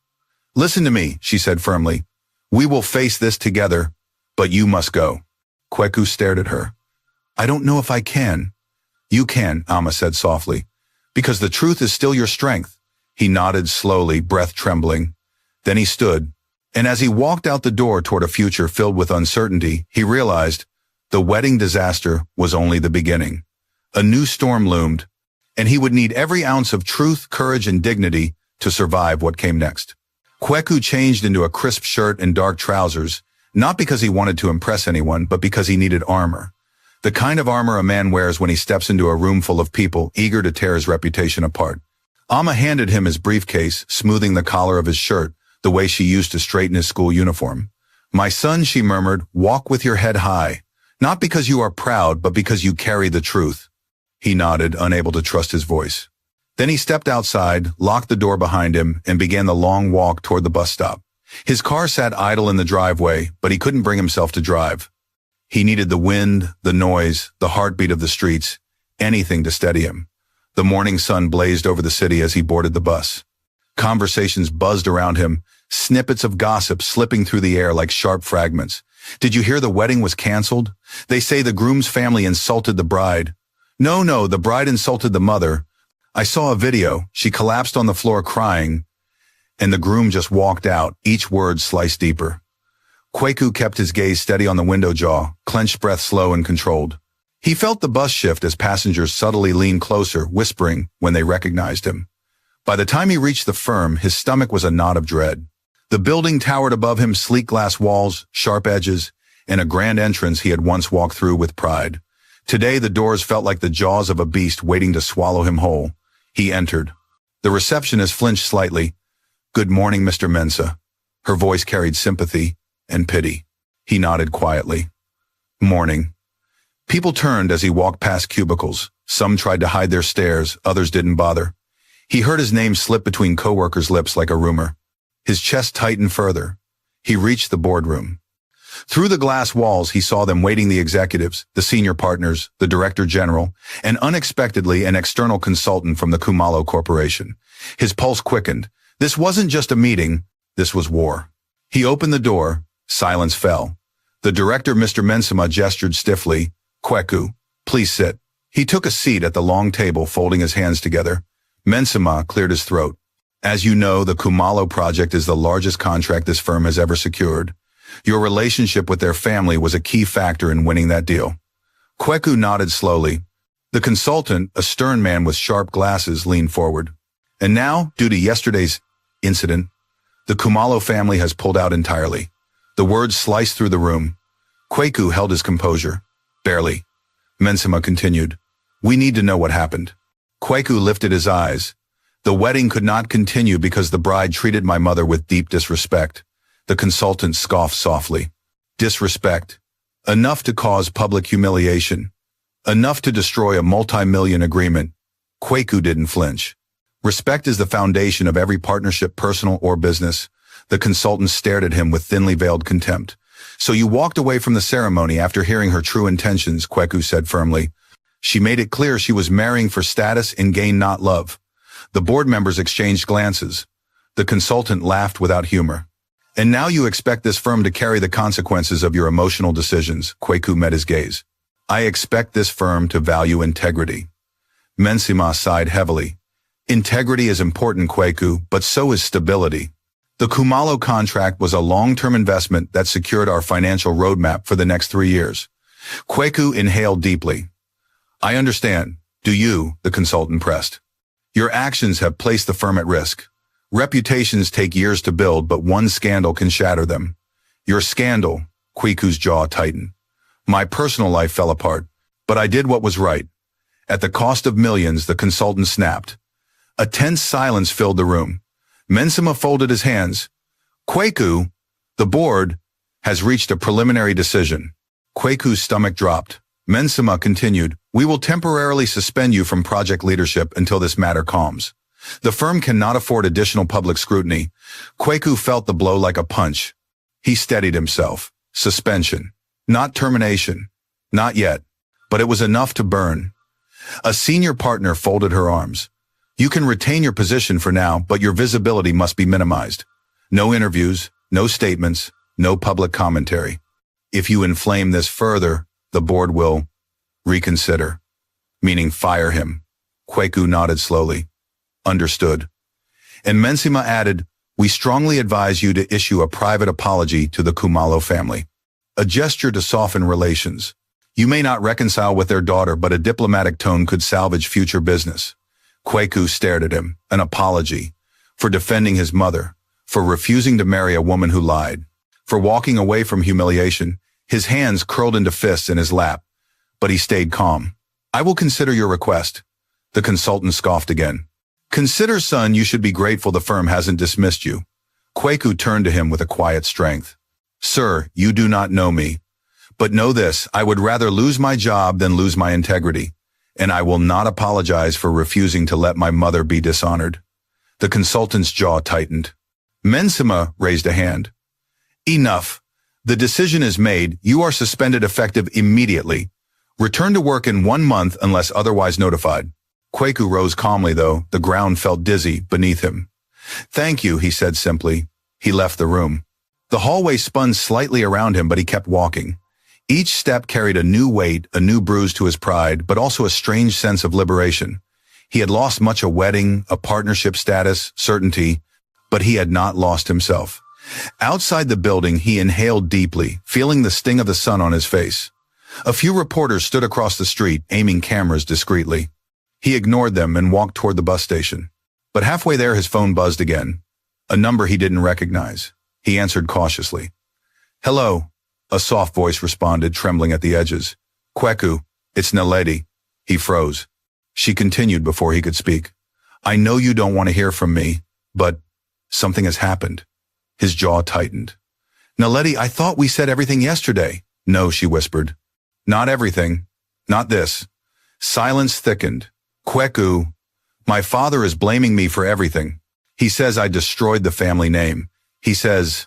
Listen to me, she said firmly. We will face this together, but you must go. Kweku stared at her. I don't know if I can. You can, Amma said softly, because the truth is still your strength. He nodded slowly, breath trembling. Then he stood, and as he walked out the door toward a future filled with uncertainty, he realized the wedding disaster was only the beginning. A new storm loomed, and he would need every ounce of truth, courage, and dignity to survive what came next. Kweku changed into a crisp shirt and dark trousers, not because he wanted to impress anyone, but because he needed armor. The kind of armor a man wears when he steps into a room full of people eager to tear his reputation apart. Amma handed him his briefcase, smoothing the collar of his shirt, the way she used to straighten his school uniform. My son, she murmured, walk with your head high, not because you are proud, but because you carry the truth. He nodded, unable to trust his voice. Then he stepped outside, locked the door behind him, and began the long walk toward the bus stop. His car sat idle in the driveway, but he couldn't bring himself to drive. He needed the wind, the noise, the heartbeat of the streets, anything to steady him. The morning sun blazed over the city as he boarded the bus. Conversations buzzed around him, snippets of gossip slipping through the air like sharp fragments. Did you hear the wedding was canceled? They say the groom's family insulted the bride. No, the bride insulted the mother. I saw a video. She collapsed on the floor crying, and the groom just walked out, each word sliced deeper. Kweku kept his gaze steady on the window jaw, clenched breath slow and controlled. He felt the bus shift as passengers subtly leaned closer, whispering when they recognized him. By the time he reached the firm, his stomach was a knot of dread. The building towered above him, sleek glass walls, sharp edges, and a grand entrance he had once walked through with pride. Today the doors felt like the jaws of a beast waiting to swallow him whole. He entered. The receptionist flinched slightly. Good morning, Mr. Mensah. Her voice carried sympathy and pity. He nodded quietly. Morning. People turned as he walked past cubicles. Some tried to hide their stares, others didn't bother. He heard his name slip between coworkers' lips like a rumor. His chest tightened further. He reached the boardroom. Through the glass walls, he saw them waiting, the executives, the senior partners, the director general, and unexpectedly an external consultant from the Kumalo Corporation. His pulse quickened. This wasn't just a meeting, this was war. He opened the door. Silence fell. The director, Mr. Mensah, gestured stiffly. Kweku, please sit. He took a seat at the long table, folding his hands together. Mensah cleared his throat. As you know, the Kumalo project is the largest contract this firm has ever secured. Your relationship with their family was a key factor in winning that deal. Kweku nodded slowly. The consultant, a stern man with sharp glasses, leaned forward. And now, due to yesterday's incident, the Kumalo family has pulled out entirely. The words sliced through the room. Kweku held his composure. Barely. Mensah continued. We need to know what happened. Kweku lifted his eyes. The wedding could not continue because the bride treated my mother with deep disrespect. The consultant scoffed softly. Disrespect. Enough to cause public humiliation. Enough to destroy a multi-million agreement. Kweku didn't flinch. Respect is the foundation of every partnership, personal or business. The consultant stared at him with thinly veiled contempt. So you walked away from the ceremony after hearing her true intentions, Kweku said firmly. She made it clear she was marrying for status and gain, not love. The board members exchanged glances. The consultant laughed without humor. And now you expect this firm to carry the consequences of your emotional decisions, Kweku met his gaze. I expect this firm to value integrity. Mensah sighed heavily. Integrity is important, Kweku, but so is stability. The Kumalo contract was a long-term investment that secured our financial roadmap for the next 3 years. Kweku inhaled deeply. I understand. Do you? The consultant pressed. Your actions have placed the firm at risk. Reputations take years to build, but one scandal can shatter them. Your scandal, Kweku's jaw tightened. My personal life fell apart, but I did what was right. At the cost of millions, the consultant snapped. A tense silence filled the room. Mensah folded his hands. Kweku, the board, has reached a preliminary decision. Kweku's stomach dropped. Mensima continued, "We will temporarily suspend you from project leadership until this matter calms. The firm cannot afford additional public scrutiny." Kweku felt the blow like a punch. He steadied himself. Suspension. Not termination. Not yet. But it was enough to burn. A senior partner folded her arms. "You can retain your position for now, but your visibility must be minimized. No interviews, no statements, no public commentary. If you inflame this further, the board will reconsider." Meaning fire him. Kweku nodded slowly. "Understood." And Mensima added, "We strongly advise you to issue a private apology to the Kumalo family. A gesture to soften relations. You may not reconcile with their daughter, but a diplomatic tone could salvage future business." Kweku stared at him. An apology. For defending his mother. For refusing to marry a woman who lied. For walking away from humiliation. His hands curled into fists in his lap. But he stayed calm. "I will consider your request." The consultant scoffed again. "Consider, son, you should be grateful the firm hasn't dismissed you." Kweku turned to him with a quiet strength. "Sir, you do not know me. But know this, I would rather lose my job than lose my integrity. And I will not apologize for refusing to let my mother be dishonored." The consultant's jaw tightened. Mensima raised a hand. "Enough. The decision is made. You are suspended effective immediately. Return to work in 1 month unless otherwise notified." Kweku rose calmly, though the ground felt dizzy beneath him. "Thank you," he said simply. He left the room. The hallway spun slightly around him, but he kept walking. Each step carried a new weight, a new bruise to his pride, but also a strange sense of liberation. He had lost much: a wedding, a partnership status, certainty, but he had not lost himself. Outside the building, he inhaled deeply, feeling the sting of the sun on his face. A few reporters stood across the street, aiming cameras discreetly. He ignored them and walked toward the bus station. But halfway there, his phone buzzed again. A number he didn't recognize. He answered cautiously. "Hello," a soft voice responded, trembling at the edges. "Kweku, it's Naledi." He froze. She continued before he could speak. "I know you don't want to hear from me, but something has happened." His jaw tightened. "Naledi, I thought we said everything yesterday." "No," she whispered. "Not everything. Not this." Silence thickened. "Kweku, my father is blaming me for everything. He says I destroyed the family name. He says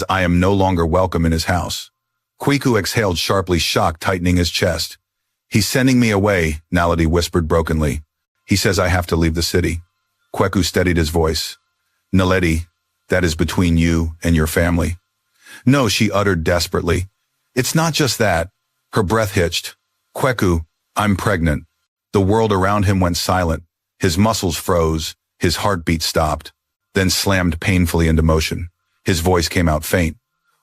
I am no longer welcome in his house." Kweku exhaled sharply, shock tightening his chest. "He's sending me away," Naledi whispered brokenly. "He says I have to leave the city." Kweku steadied his voice. "Naledi, that is between you and your family." "No," she uttered desperately. "It's not just that." Her breath hitched. "Kweku, I'm pregnant." The world around him went silent. His muscles froze. His heartbeat stopped, then slammed painfully into motion. His voice came out faint.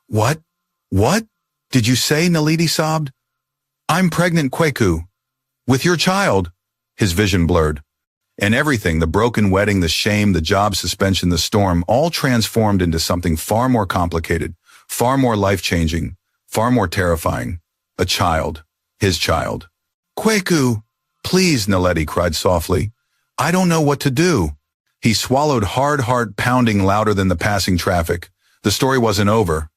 "What? What did you say?" Naledi sobbed. "I'm pregnant, Kweku. With your child." His vision blurred. And everything, the broken wedding, the shame, the job suspension, the storm, all transformed into something far more complicated, far more life-changing, far more terrifying. A child. His child. "Kweku, please," Naledi cried softly. "I don't know what to do." He swallowed hard, heart pounding louder than the passing traffic. The story wasn't over.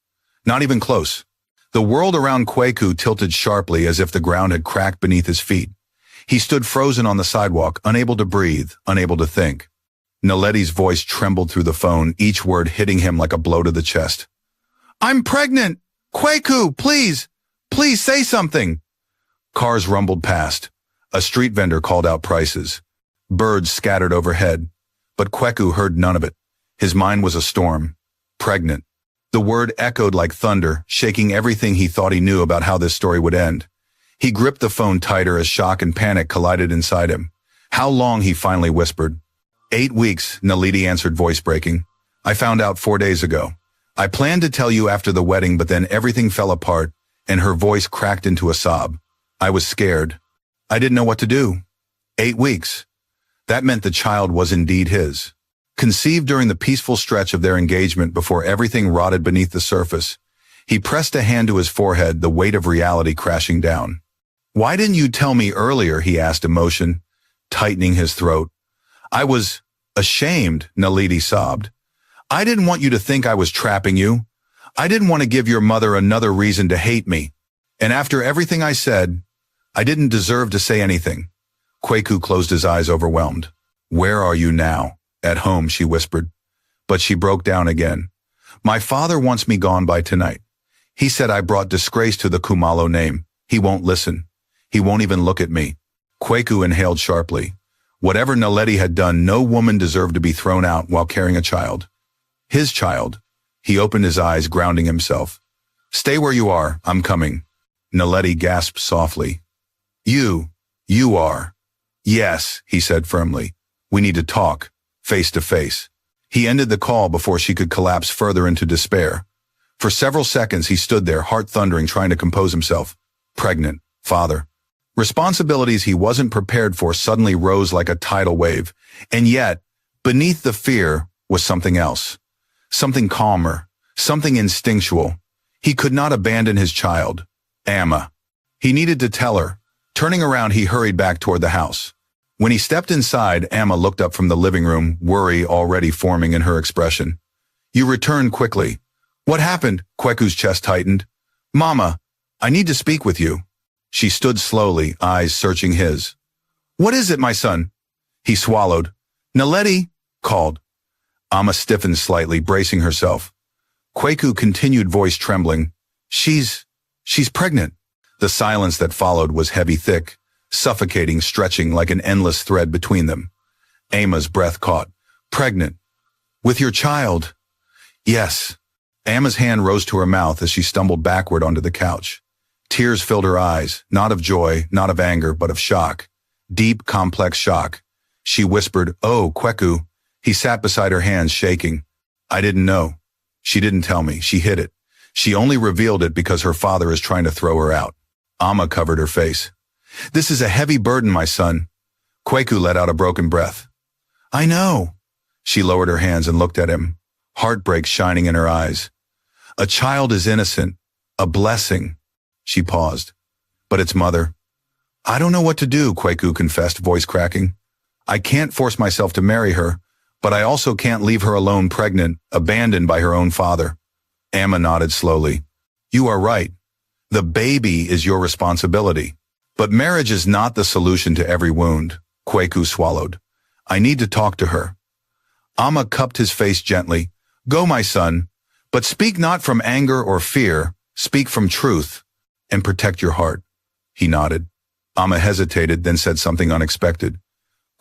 Not even close. The world around Kweku tilted sharply as if the ground had cracked beneath his feet. He stood frozen on the sidewalk, unable to breathe, unable to think. Naledi's voice trembled through the phone, each word hitting him like a blow to the chest. "I'm pregnant! Kweku, please! Please say something!" Cars rumbled past. A street vendor called out prices. Birds scattered overhead. But Kweku heard none of it. His mind was a storm. Pregnant. The word echoed like thunder, shaking everything he thought he knew about how this story would end. He gripped the phone tighter as shock and panic collided inside him. "How long?" he finally whispered. 8 weeks, Naledi answered, voice breaking. "I found out 4 days ago. I planned to tell you after the wedding, but then everything fell apart," and her voice cracked into a sob. "I was scared. I didn't know what to do. 8 weeks. That meant the child was indeed his. Conceived during the peaceful stretch of their engagement before everything rotted beneath the surface. He pressed a hand to his forehead, the weight of reality crashing down. "Why didn't you tell me earlier?" he asked, emotion tightening his throat. "I was ashamed," Naledi sobbed. "I didn't want you to think I was trapping you. I didn't want to give your mother another reason to hate me." And after everything I said, I didn't deserve to say anything. Kwaku closed his eyes, overwhelmed. Where are you now? At home, she whispered. But she broke down again. My father wants me gone by tonight. He said I brought disgrace to the Khumalo name. He won't listen. He won't even look at me. Kwaku inhaled sharply. Whatever Naledi had done, no woman deserved to be thrown out while carrying a child. His child. He opened his eyes, grounding himself. Stay where you are. I'm coming. Naledi gasped softly. You are. Yes, he said firmly. We need to talk, face to face. He ended the call before she could collapse further into despair. For several seconds he stood there, heart thundering, trying to compose himself. Pregnant, father. Responsibilities he wasn't prepared for suddenly rose like a tidal wave, and yet, beneath the fear was something else. Something calmer, something instinctual. He could not abandon his child, Amma. He needed to tell her. Turning around, he hurried back toward the house. When he stepped inside, Amma looked up from the living room, worry already forming in her expression. You returned quickly. What happened? Kweku's chest tightened. Mama, I need to speak with you. She stood slowly, eyes searching his. What is it, my son? He swallowed. Naledi, called. Amma stiffened slightly, bracing herself. Kwaku continued, voice trembling. She's pregnant. The silence that followed was heavy, thick, suffocating, stretching like an endless thread between them. Amma's breath caught. Pregnant. With your child? Yes. Amma's hand rose to her mouth as she stumbled backward onto the couch. Tears filled her eyes, not of joy, not of anger, but of shock. Deep, complex shock. She whispered, Oh, Kwaku. He sat beside her, hands shaking. I didn't know. She didn't tell me. She hid it. She only revealed it because her father is trying to throw her out. Amma covered her face. This is a heavy burden, my son. Kwaku let out a broken breath. I know. She lowered her hands and looked at him, heartbreak shining in her eyes. A child is innocent, a blessing. She paused. But its mother. I don't know what to do, Kwaku confessed, voice cracking. I can't force myself to marry her, but I also can't leave her alone, pregnant, abandoned by her own father. Amma nodded slowly. You are right. The baby is your responsibility. But marriage is not the solution to every wound. Kwaku swallowed. I need to talk to her. Amma cupped his face gently. Go, my son, but speak not from anger or fear. Speak from truth and protect your heart. He nodded. Amma hesitated, then said something unexpected.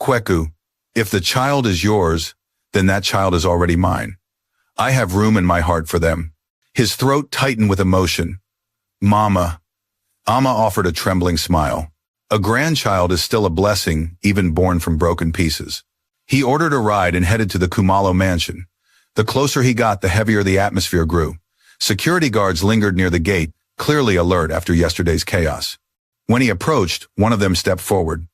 Kwaku, if the child is yours, then that child is already mine. I have room in my heart for them. His throat tightened with emotion. Mama. Amma offered a trembling smile. A grandchild is still a blessing, even born from broken pieces. He ordered a ride and headed to the Khumalo mansion. The closer he got, the heavier the atmosphere grew. Security guards lingered near the gate, clearly alert after yesterday's chaos. When he approached, one of them stepped forward.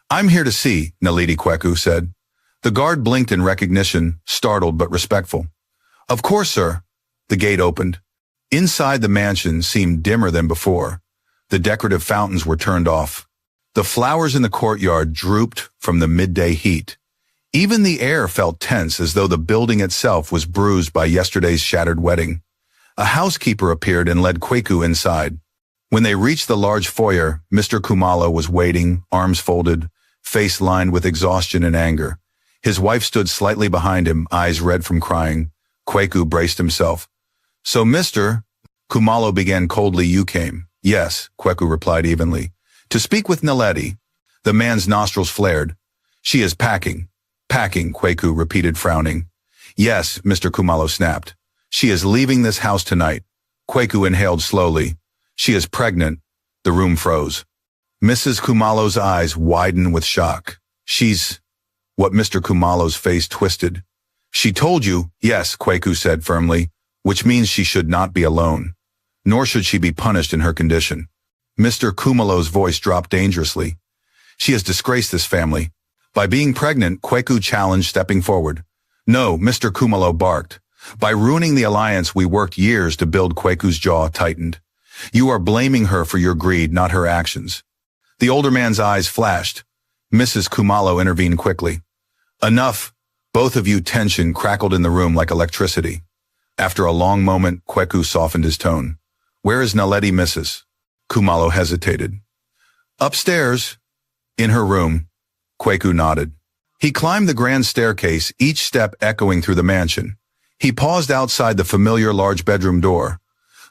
I'm here to see, Naledi, Kwaku said. The guard blinked in recognition, startled but respectful. Of course, sir. The gate opened. Inside, the mansion seemed dimmer than before. The decorative fountains were turned off. The flowers in the courtyard drooped from the midday heat. Even the air felt tense, as though the building itself was bruised by yesterday's shattered wedding. A housekeeper appeared and led Kwaku inside. When they reached the large foyer, Mr. Khumalo was waiting, arms folded, face lined with exhaustion and anger. His wife stood slightly behind him, eyes red from crying. Kwaku braced himself. So, Mr. Khumalo began coldly. You came. Yes, Kwaku replied evenly. To speak with Naledi. The man's nostrils flared. She is packing. Packing, Kwaku repeated, frowning. Yes, Mr. Khumalo snapped. She is leaving this house tonight. Kwaku inhaled slowly. She is pregnant. The room froze. Mrs. Khumalo's eyes widened with shock. She's... What Mr. Khumalo's face twisted. She told you, yes, Kwaku said firmly, which means she should not be alone. Nor should she be punished in her condition. Mr. Khumalo's voice dropped dangerously. She has disgraced this family. By being pregnant, Kwaku challenged, stepping forward. No, Mr. Khumalo barked. By ruining the alliance we worked years to build, Kwaku's jaw tightened. You are blaming her for your greed, not her actions. The older man's eyes flashed. Mrs. Khumalo intervened quickly. Enough. Both of you. Tension crackled in the room like electricity. After a long moment, Kwaku softened his tone. Where is Naledi, Mrs.? Kumalo hesitated. Upstairs, in her room, Kweku nodded. He climbed the grand staircase, each step echoing through the mansion. He paused outside the familiar large bedroom door,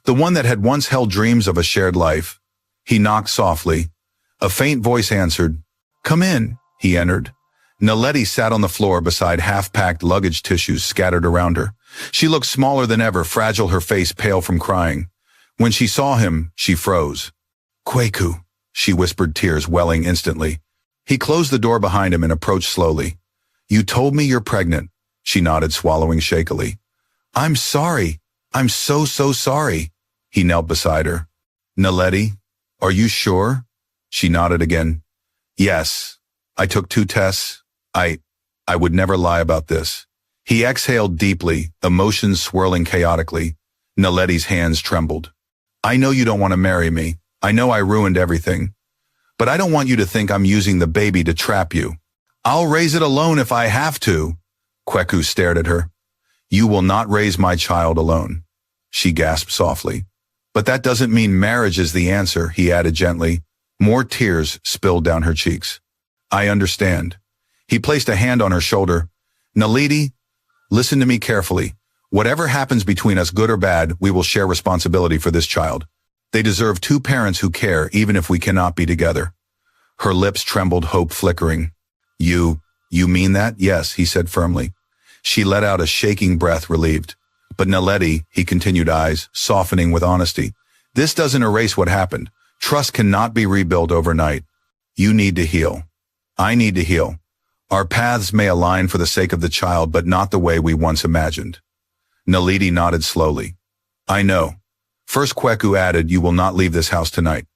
the one that had once held dreams of a shared life. He knocked softly. A faint voice answered. Come in, he entered. Naledi sat on the floor beside half-packed luggage tissues scattered around her. She looked smaller than ever, fragile, her face pale from crying. When she saw him, she froze. Kweku, she whispered, tears welling instantly. He closed the door behind him and approached slowly. You told me you're pregnant, she nodded, swallowing shakily. I'm sorry. I'm so sorry. He knelt beside her. Naledi, are you sure? She nodded again. Yes. I took 2 tests. I would never lie about this. He exhaled deeply, emotions swirling chaotically. Naledi's hands trembled. I know you don't want to marry me. I know I ruined everything. But I don't want you to think I'm using the baby to trap you. I'll raise it alone if I have to. Kweku stared at her. You will not raise my child alone. She gasped softly. But that doesn't mean marriage is the answer, he added gently. More tears spilled down her cheeks. I understand. He placed a hand on her shoulder. Naledi, listen to me carefully. Whatever happens between us, good or bad, we will share responsibility for this child. They deserve 2 parents who care, even if we cannot be together. Her lips trembled, hope flickering. You mean that? Yes, he said firmly. She let out a shaking breath, relieved. But Naledi, he continued, eyes softening with honesty. This doesn't erase what happened. Trust cannot be rebuilt overnight. You need to heal. I need to heal. Our paths may align for the sake of the child, but not the way we once imagined. Naledi nodded slowly. I know. First, Kweku added, you will not leave this house tonight.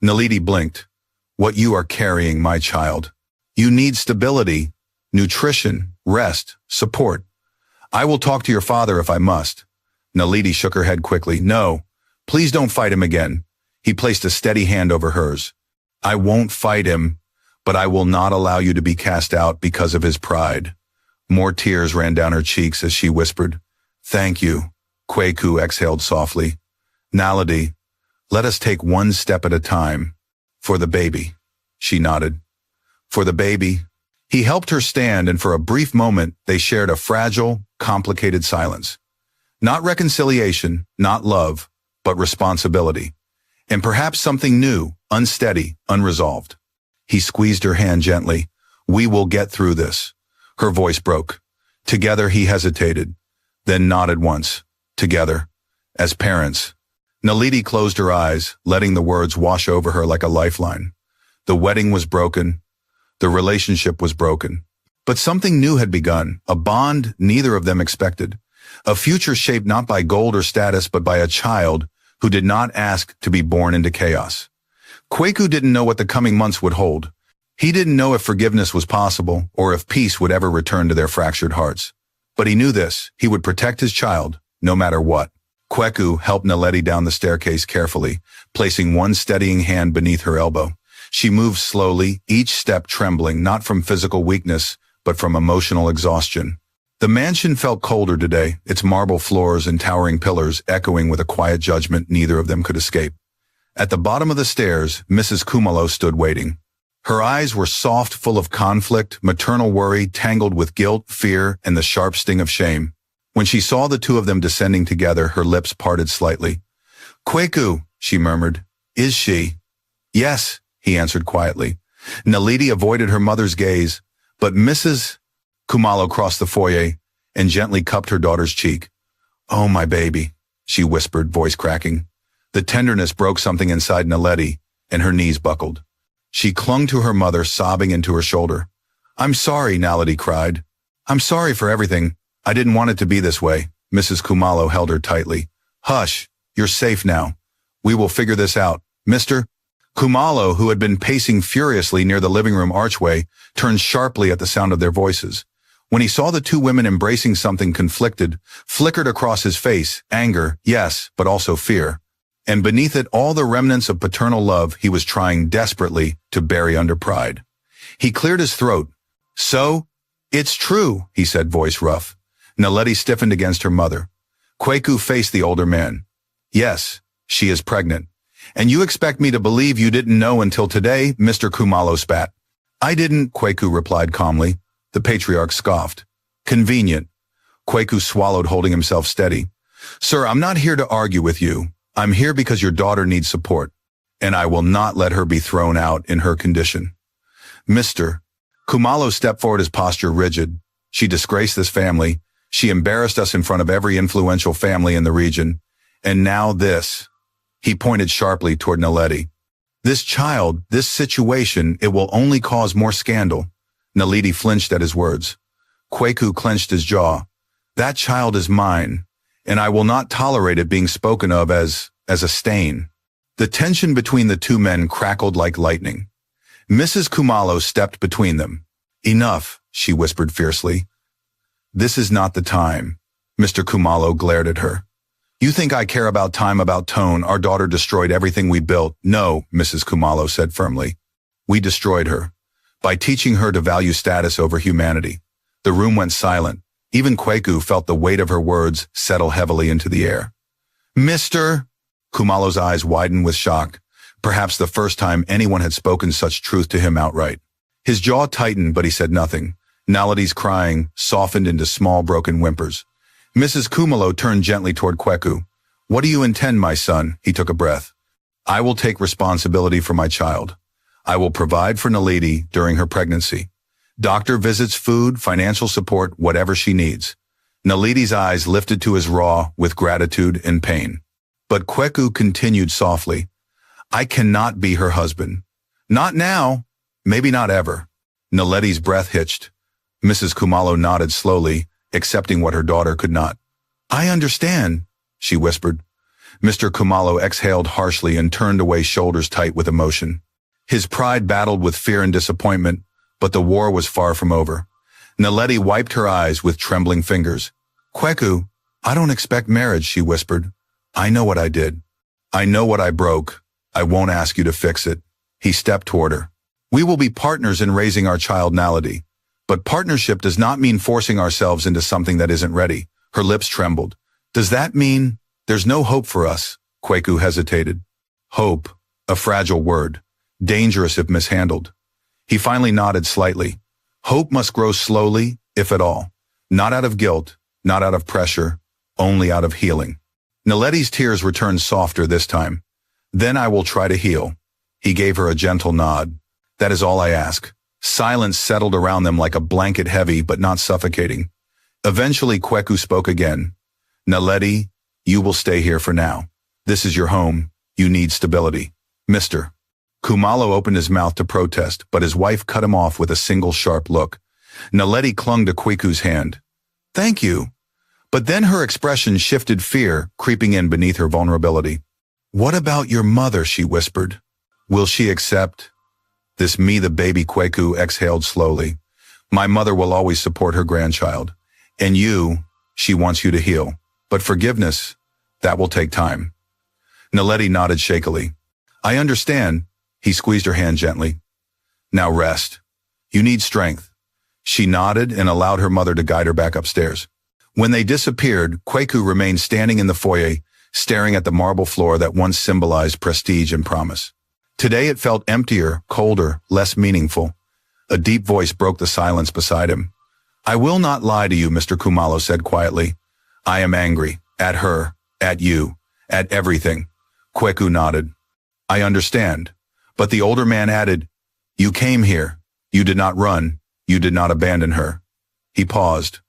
Naledi blinked. What you are carrying, my child. You need stability, nutrition, rest, support. I will talk to your father if I must. Naledi shook her head quickly. No, please don't fight him again. He placed a steady hand over hers. I won't fight him, but I will not allow you to be cast out because of his pride. More tears ran down her cheeks as she whispered, Thank you. Kweku exhaled softly. Naledi, let us take one step at a time. For the baby. She nodded. For the baby. He helped her stand, and for a brief moment, they shared a fragile, complicated silence. Not reconciliation, not love, but responsibility. And perhaps something new, unsteady, unresolved. He squeezed her hand gently. We will get through this. Her voice broke. Together he hesitated, then nodded once. Together. As parents. Naledi closed her eyes, letting the words wash over her like a lifeline. The wedding was broken. The relationship was broken. But something new had begun, a bond neither of them expected. A future shaped not by gold or status, but by a child who did not ask to be born into chaos. Kweku didn't know what the coming months would hold. He didn't know if forgiveness was possible or if peace would ever return to their fractured hearts. But he knew this, he would protect his child, no matter what. Kweku helped Naledi down the staircase carefully, placing one steadying hand beneath her elbow. She moved slowly, each step trembling, not from physical weakness, but from emotional exhaustion. The mansion felt colder today, its marble floors and towering pillars echoing with a quiet judgment neither of them could escape. At the bottom of the stairs, Mrs. Kumalo stood waiting. Her eyes were soft, full of conflict, maternal worry, tangled with guilt, fear, and the sharp sting of shame. When she saw the 2 of them descending together, her lips parted slightly. Kweku, she murmured. Is she? Yes, he answered quietly. Naledi avoided her mother's gaze, but Mrs. Kumalo crossed the foyer and gently cupped her daughter's cheek. Oh, my baby, she whispered, voice cracking. The tenderness broke something inside Naledi, and her knees buckled. She clung to her mother, sobbing into her shoulder. I'm sorry, Naledi cried. I'm sorry for everything. I didn't want it to be this way. Mrs. Kumalo held her tightly. Hush, you're safe now. We will figure this out. Mr. Kumalo, who had been pacing furiously near the living room archway, turned sharply at the sound of their voices. When he saw the 2 women embracing, something conflicted, flickered across his face, anger, yes, but also fear. And beneath it all the remnants of paternal love he was trying desperately to bury under pride. He cleared his throat. So, it's true, he said, voice rough. Naledi stiffened against her mother. Kweku faced the older man. Yes, she is pregnant. And you expect me to believe you didn't know until today, Mr. Kumalo spat. I didn't, Kwaku replied calmly. The patriarch scoffed. Convenient. Kwaku swallowed, holding himself steady. Sir, I'm not here to argue with you. I'm here because your daughter needs support, and I will not let her be thrown out in her condition. Mr. Kumalo stepped forward, his posture rigid. She disgraced this family. She embarrassed us in front of every influential family in the region. And now this. He pointed sharply toward Naledi. This child, this situation, it will only cause more scandal. Naledi flinched at his words. Kwaku clenched his jaw. That child is mine, and I will not tolerate it being spoken of as a stain. The tension between the two men crackled like lightning. Mrs. Kumalo stepped between them. Enough, she whispered fiercely. This is not the time. Mr. Kumalo glared at her. You think I care about time, about tone? Our daughter destroyed everything we built. No, Mrs. Kumalo said firmly. We destroyed her by teaching her to value status over humanity. The room went silent. Even Kwaku felt the weight of her words settle heavily into the air. Mr. Kumalo's eyes widened with shock, perhaps the first time anyone had spoken such truth to him outright. His jaw tightened, but he said nothing. Naledi's crying softened into small broken whimpers. Mrs. Kumalo turned gently toward Kwaku. What do you intend, my son? He took a breath. I will take responsibility for my child. I will provide for Naledi during her pregnancy. Doctor visits, food, financial support, whatever she needs. Naledi's eyes lifted to his raw with gratitude and pain. But Kwaku continued softly. I cannot be her husband. Not now. Maybe not ever. Naledi's breath hitched. Mrs. Kumalo nodded slowly, accepting what her daughter could not. I understand, she whispered. Mr. Kumalo exhaled harshly and turned away, shoulders tight with emotion. His pride battled with fear and disappointment, but the war was far from over. Naledi wiped her eyes with trembling fingers. Kwaku, I don't expect marriage, she whispered. I know what I did. I know what I broke. I won't ask you to fix it. He stepped toward her. We will be partners in raising our child Naledi. But partnership does not mean forcing ourselves into something that isn't ready. Her lips trembled. Does that mean there's no hope for us? Kwaku hesitated. Hope, a fragile word, dangerous if mishandled. He finally nodded slightly. Hope must grow slowly, if at all. Not out of guilt, not out of pressure, only out of healing. Naledi's tears returned softer this time. Then I will try to heal. He gave her a gentle nod. That is all I ask. Silence settled around them like a blanket, heavy but not suffocating. Eventually Kwaku spoke again. Naledi, you will stay here for now. This is your home. You need stability. Mr. Kumalo opened his mouth to protest, but his wife cut him off with a single sharp look. Naledi clung to Kwaku's hand. Thank you. But then her expression shifted, fear creeping in beneath her vulnerability. What about your mother? She whispered. Will she accept? This me, the baby. Kwaku exhaled slowly. My mother will always support her grandchild. And you, she wants you to heal. But forgiveness, that will take time. Naledi nodded shakily. I understand. He squeezed her hand gently. Now rest. You need strength. She nodded and allowed her mother to guide her back upstairs. When they disappeared, Kwaku remained standing in the foyer, staring at the marble floor that once symbolized prestige and promise. Today it felt emptier, colder, less meaningful. A deep voice broke the silence beside him. I will not lie to you, Mr. Kumalo said quietly. I am angry. At her. At you. At everything. Kwaku nodded. I understand. But the older man added, you came here. You did not run. You did not abandon her. He paused.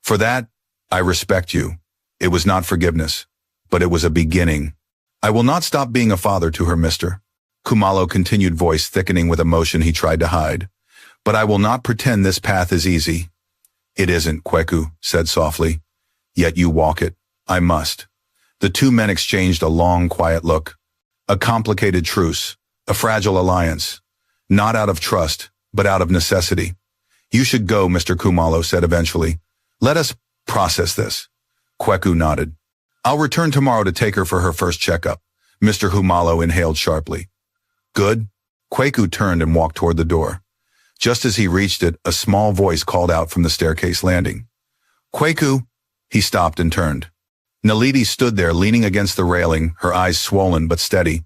For that, I respect you. It was not forgiveness, but it was a beginning. I will not stop being a father to her, Mr. Kumalo continued, voice thickening with emotion he tried to hide. But I will not pretend this path is easy. It isn't, Kwaku said softly. Yet you walk it. I must. The two men exchanged a long, quiet look. A complicated truce. A fragile alliance. Not out of trust, but out of necessity. You should go, Mr. Kumalo said eventually. Let us process this. Kwaku nodded. I'll return tomorrow to take her for her first checkup. Mr. Kumalo inhaled sharply. Good. Kwaku turned and walked toward the door. Just as he reached it, a small voice called out from the staircase landing. Kwaku! He stopped and turned. Naledi stood there leaning against the railing, her eyes swollen but steady.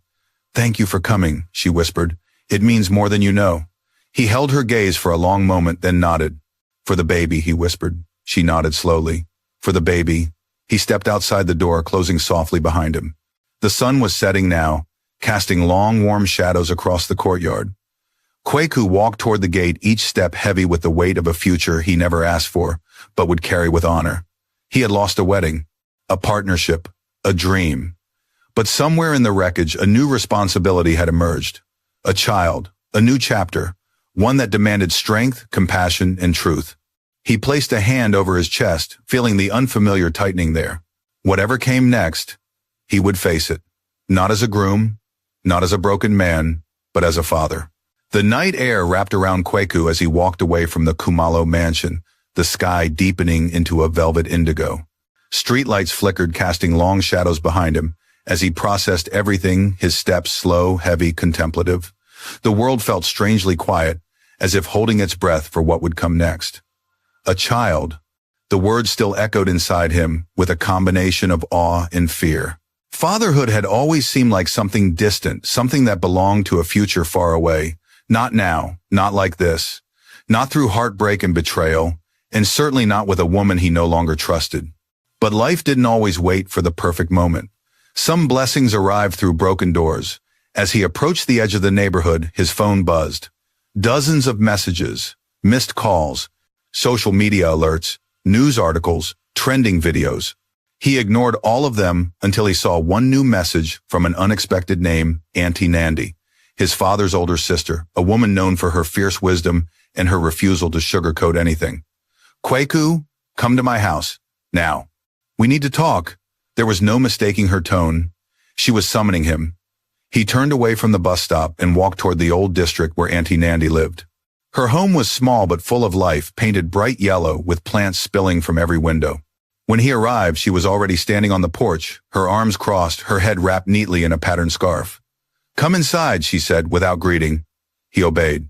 Thank you for coming, she whispered. It means more than you know. He held her gaze for a long moment, then nodded. For the baby, he whispered. She nodded slowly. For the baby. He stepped outside the door, closing softly behind him. The sun was setting now, casting long, warm shadows across the courtyard. Kwaku walked toward the gate, each step heavy with the weight of a future he never asked for, but would carry with honor. He had lost a wedding, a partnership, a dream. But somewhere in the wreckage, a new responsibility had emerged. A child, a new chapter, one that demanded strength, compassion, and truth. He placed a hand over his chest, feeling the unfamiliar tightening there. Whatever came next, he would face it. Not as a groom, not as a broken man, but as a father. The night air wrapped around Kwaku as he walked away from the Kumalo mansion, the sky deepening into a velvet indigo. Streetlights flickered, casting long shadows behind him. As he processed everything, his steps slow, heavy, contemplative. The world felt strangely quiet, as if holding its breath for what would come next. A child. The words still echoed inside him, with a combination of awe and fear. Fatherhood had always seemed like something distant, something that belonged to a future far away. Not now, not like this. Not through heartbreak and betrayal, and certainly not with a woman he no longer trusted. But life didn't always wait for the perfect moment. Some blessings arrived through broken doors. As he approached the edge of the neighborhood, his phone buzzed. Dozens of messages, missed calls, social media alerts, news articles, trending videos. He ignored all of them until he saw one new message from an unexpected name, Auntie Nandi, his father's older sister, a woman known for her fierce wisdom and her refusal to sugarcoat anything. Kwaku, come to my house, now. We need to talk. There was no mistaking her tone. She was summoning him. He turned away from the bus stop and walked toward the old district where Auntie Nandi lived. Her home was small but full of life, painted bright yellow with plants spilling from every window. When he arrived, she was already standing on the porch, her arms crossed, her head wrapped neatly in a patterned scarf. Come inside, she said without greeting. He obeyed.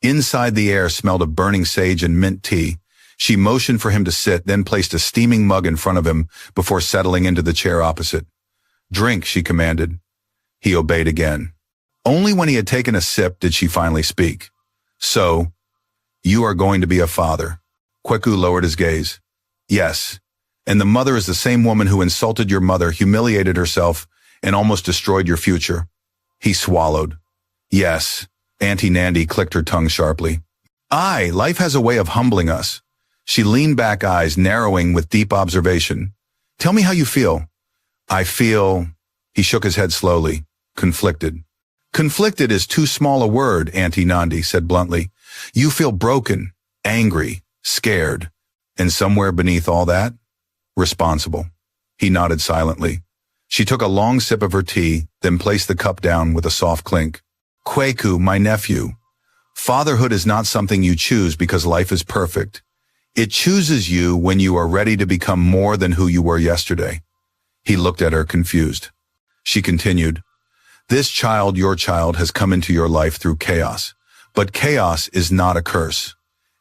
Inside, the air smelled of burning sage and mint tea. She motioned for him to sit, then placed a steaming mug in front of him before settling into the chair opposite. Drink, she commanded. He obeyed again. Only when he had taken a sip did she finally speak. So, you are going to be a father. Kwaku lowered his gaze. Yes, and the mother is the same woman who insulted your mother, humiliated herself, and almost destroyed your future. He swallowed. Yes, Auntie Nandi clicked her tongue sharply. Aye, life has a way of humbling us. She leaned back, eyes narrowing with deep observation. Tell me how you feel. I feel... He shook his head slowly. Conflicted. Conflicted is too small a word, Auntie Nandi said bluntly. You feel broken, angry, scared. And somewhere beneath all that, responsible. He nodded silently. She took a long sip of her tea, then placed the cup down with a soft clink. Kwaku, my nephew. Fatherhood is not something you choose because life is perfect. It chooses you when you are ready to become more than who you were yesterday. He looked at her confused. She continued, This child, your child, has come into your life through chaos. But chaos is not a curse.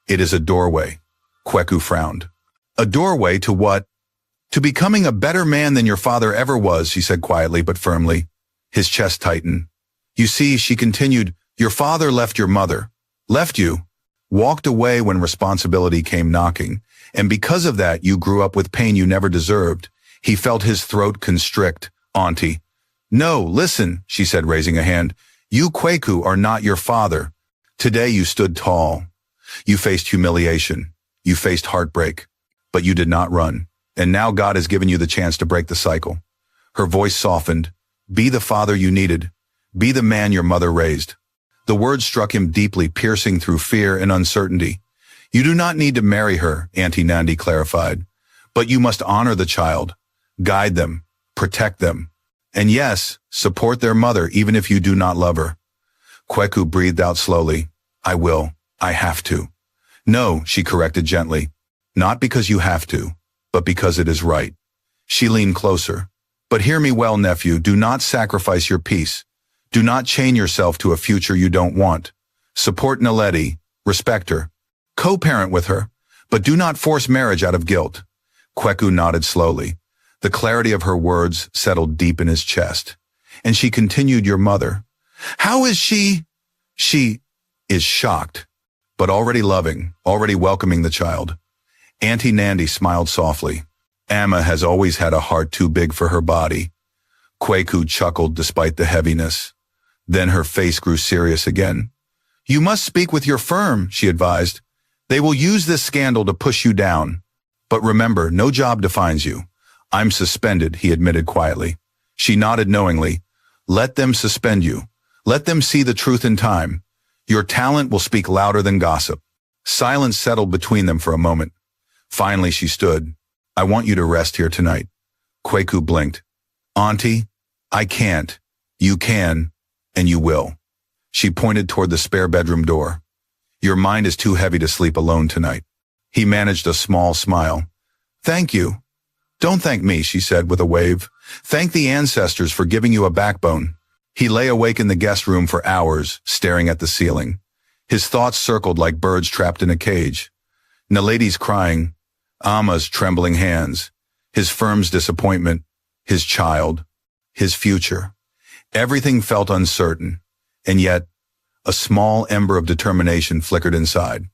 It is a doorway. Kwaku frowned. A doorway to what? To becoming a better man than your father ever was, she said quietly but firmly. His chest tightened. You see, she continued, your father left your mother. Left you. Walked away when responsibility came knocking. And because of that, you grew up with pain you never deserved. He felt his throat constrict. Auntie. No, listen, she said, raising a hand. You, Kwaku, are not your father. Today you stood tall. You faced humiliation. You faced heartbreak. But you did not run. And now God has given you the chance to break the cycle. Her voice softened. Be the father you needed. Be the man your mother raised. The words struck him deeply, piercing through fear and uncertainty. You do not need to marry her, Auntie Nandi clarified. But you must honor the child. Guide them. Protect them. And yes, support their mother even if you do not love her. Kwaku breathed out slowly. I will. I have to. No, she corrected gently. Not because you have to, but because it is right. She leaned closer. But hear me well, nephew, do not sacrifice your peace. Do not chain yourself to a future you don't want. Support Naledi, respect her. Co-parent with her, but do not force marriage out of guilt. Kwaku nodded slowly. The clarity of her words settled deep in his chest. And she continued, your mother. How is she? She is shocked, but already loving, already welcoming the child. Auntie Nandy smiled softly. Amma has always had a heart too big for her body. Kwaku chuckled despite the heaviness. Then her face grew serious again. You must speak with your firm, she advised. They will use this scandal to push you down. But remember, no job defines you. I'm suspended, he admitted quietly. She nodded knowingly. Let them suspend you. Let them see the truth in time. Your talent will speak louder than gossip. Silence settled between them for a moment. Finally, she stood. I want you to rest here tonight. Kwaku blinked. Auntie, I can't. You can, and you will. She pointed toward the spare bedroom door. Your mind is too heavy to sleep alone tonight. He managed a small smile. Thank you. Don't thank me, she said with a wave. Thank the ancestors for giving you a backbone. He lay awake in the guest room for hours, staring at the ceiling. His thoughts circled like birds trapped in a cage. Naledi's crying, Amma's trembling hands, his firm's disappointment, his child, his future. Everything felt uncertain, and yet a small ember of determination flickered inside.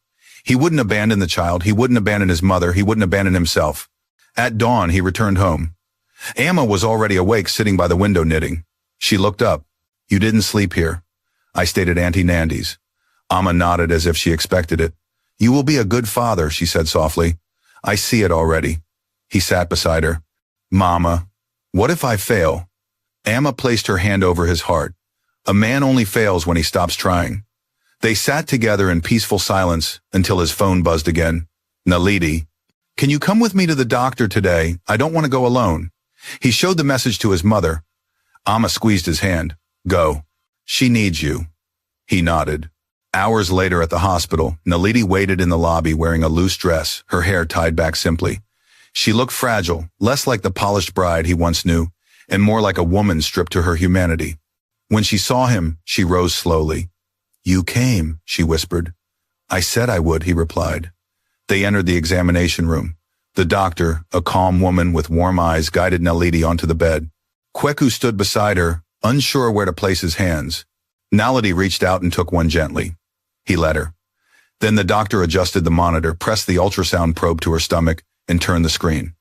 He wouldn't abandon the child, he wouldn't abandon his mother, he wouldn't abandon himself. At dawn, he returned home. Amma was already awake, sitting by the window knitting. She looked up. You didn't sleep here. I stayed at Auntie Nandy's. Amma nodded as if she expected it. You will be a good father, she said softly. I see it already. He sat beside her. Mama, what if I fail? Amma placed her hand over his heart. A man only fails when he stops trying. They sat together in peaceful silence until his phone buzzed again. Naledi, can you come with me to the doctor today? I don't want to go alone. He showed the message to his mother. Amma squeezed his hand. Go. She needs you. He nodded. Hours later at the hospital, Naledi waited in the lobby wearing a loose dress, her hair tied back simply. She looked fragile, less like the polished bride he once knew, and more like a woman stripped to her humanity. When she saw him, she rose slowly. You came, she whispered. I said I would, he replied. They entered the examination room. The doctor, a calm woman with warm eyes, guided Naledi onto the bed. Kwaku stood beside her, unsure where to place his hands. Naledi reached out and took one gently. He let her. Then the doctor adjusted the monitor, pressed the ultrasound probe to her stomach, and turned the screen.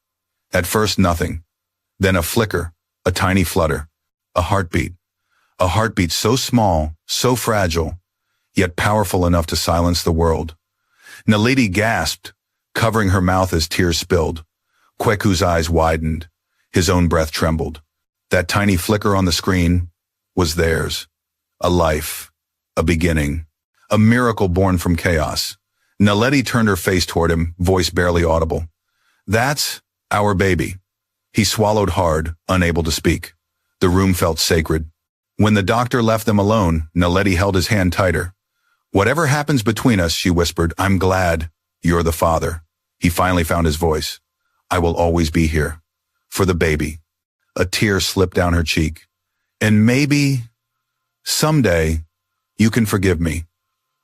At first, nothing. Then a flicker, a tiny flutter, a heartbeat. A heartbeat so small, so fragile, yet powerful enough to silence the world. Naledi gasped, covering her mouth as tears spilled. Kweku's eyes widened. His own breath trembled. That tiny flicker on the screen was theirs. A life, a beginning, a miracle born from chaos. Naledi turned her face toward him, voice barely audible. That's our baby. He swallowed hard, unable to speak. The room felt sacred. When the doctor left them alone, Naledi held his hand tighter. Whatever happens between us, she whispered, I'm glad you're the father. He finally found his voice. I will always be here. For the baby. A tear slipped down her cheek. And maybe, someday, you can forgive me.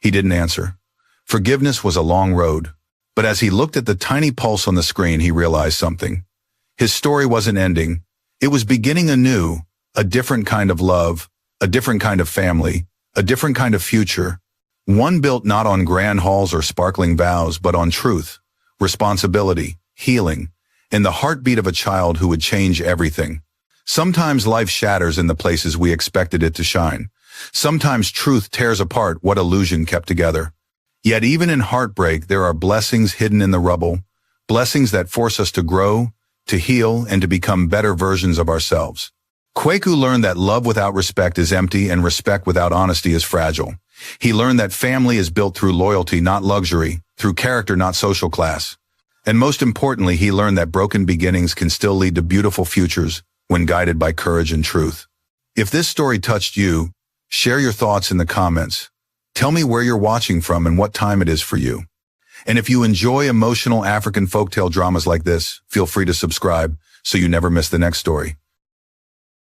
He didn't answer. Forgiveness was a long road. But as he looked at the tiny pulse on the screen, he realized something. His story wasn't ending. It was beginning anew, a different kind of love, a different kind of family, a different kind of future. One built not on grand halls or sparkling vows, but on truth, responsibility, healing, and the heartbeat of a child who would change everything. Sometimes life shatters in the places we expected it to shine. Sometimes truth tears apart what illusion kept together. Yet even in heartbreak, there are blessings hidden in the rubble, blessings that force us to grow, to heal, and to become better versions of ourselves. Kwaku learned that love without respect is empty and respect without honesty is fragile. He learned that family is built through loyalty, not luxury, through character, not social class. And most importantly, he learned that broken beginnings can still lead to beautiful futures when guided by courage and truth. If this story touched you, share your thoughts in the comments. Tell me where you're watching from and what time it is for you. And if you enjoy emotional African folktale dramas like this, feel free to subscribe so you never miss the next story.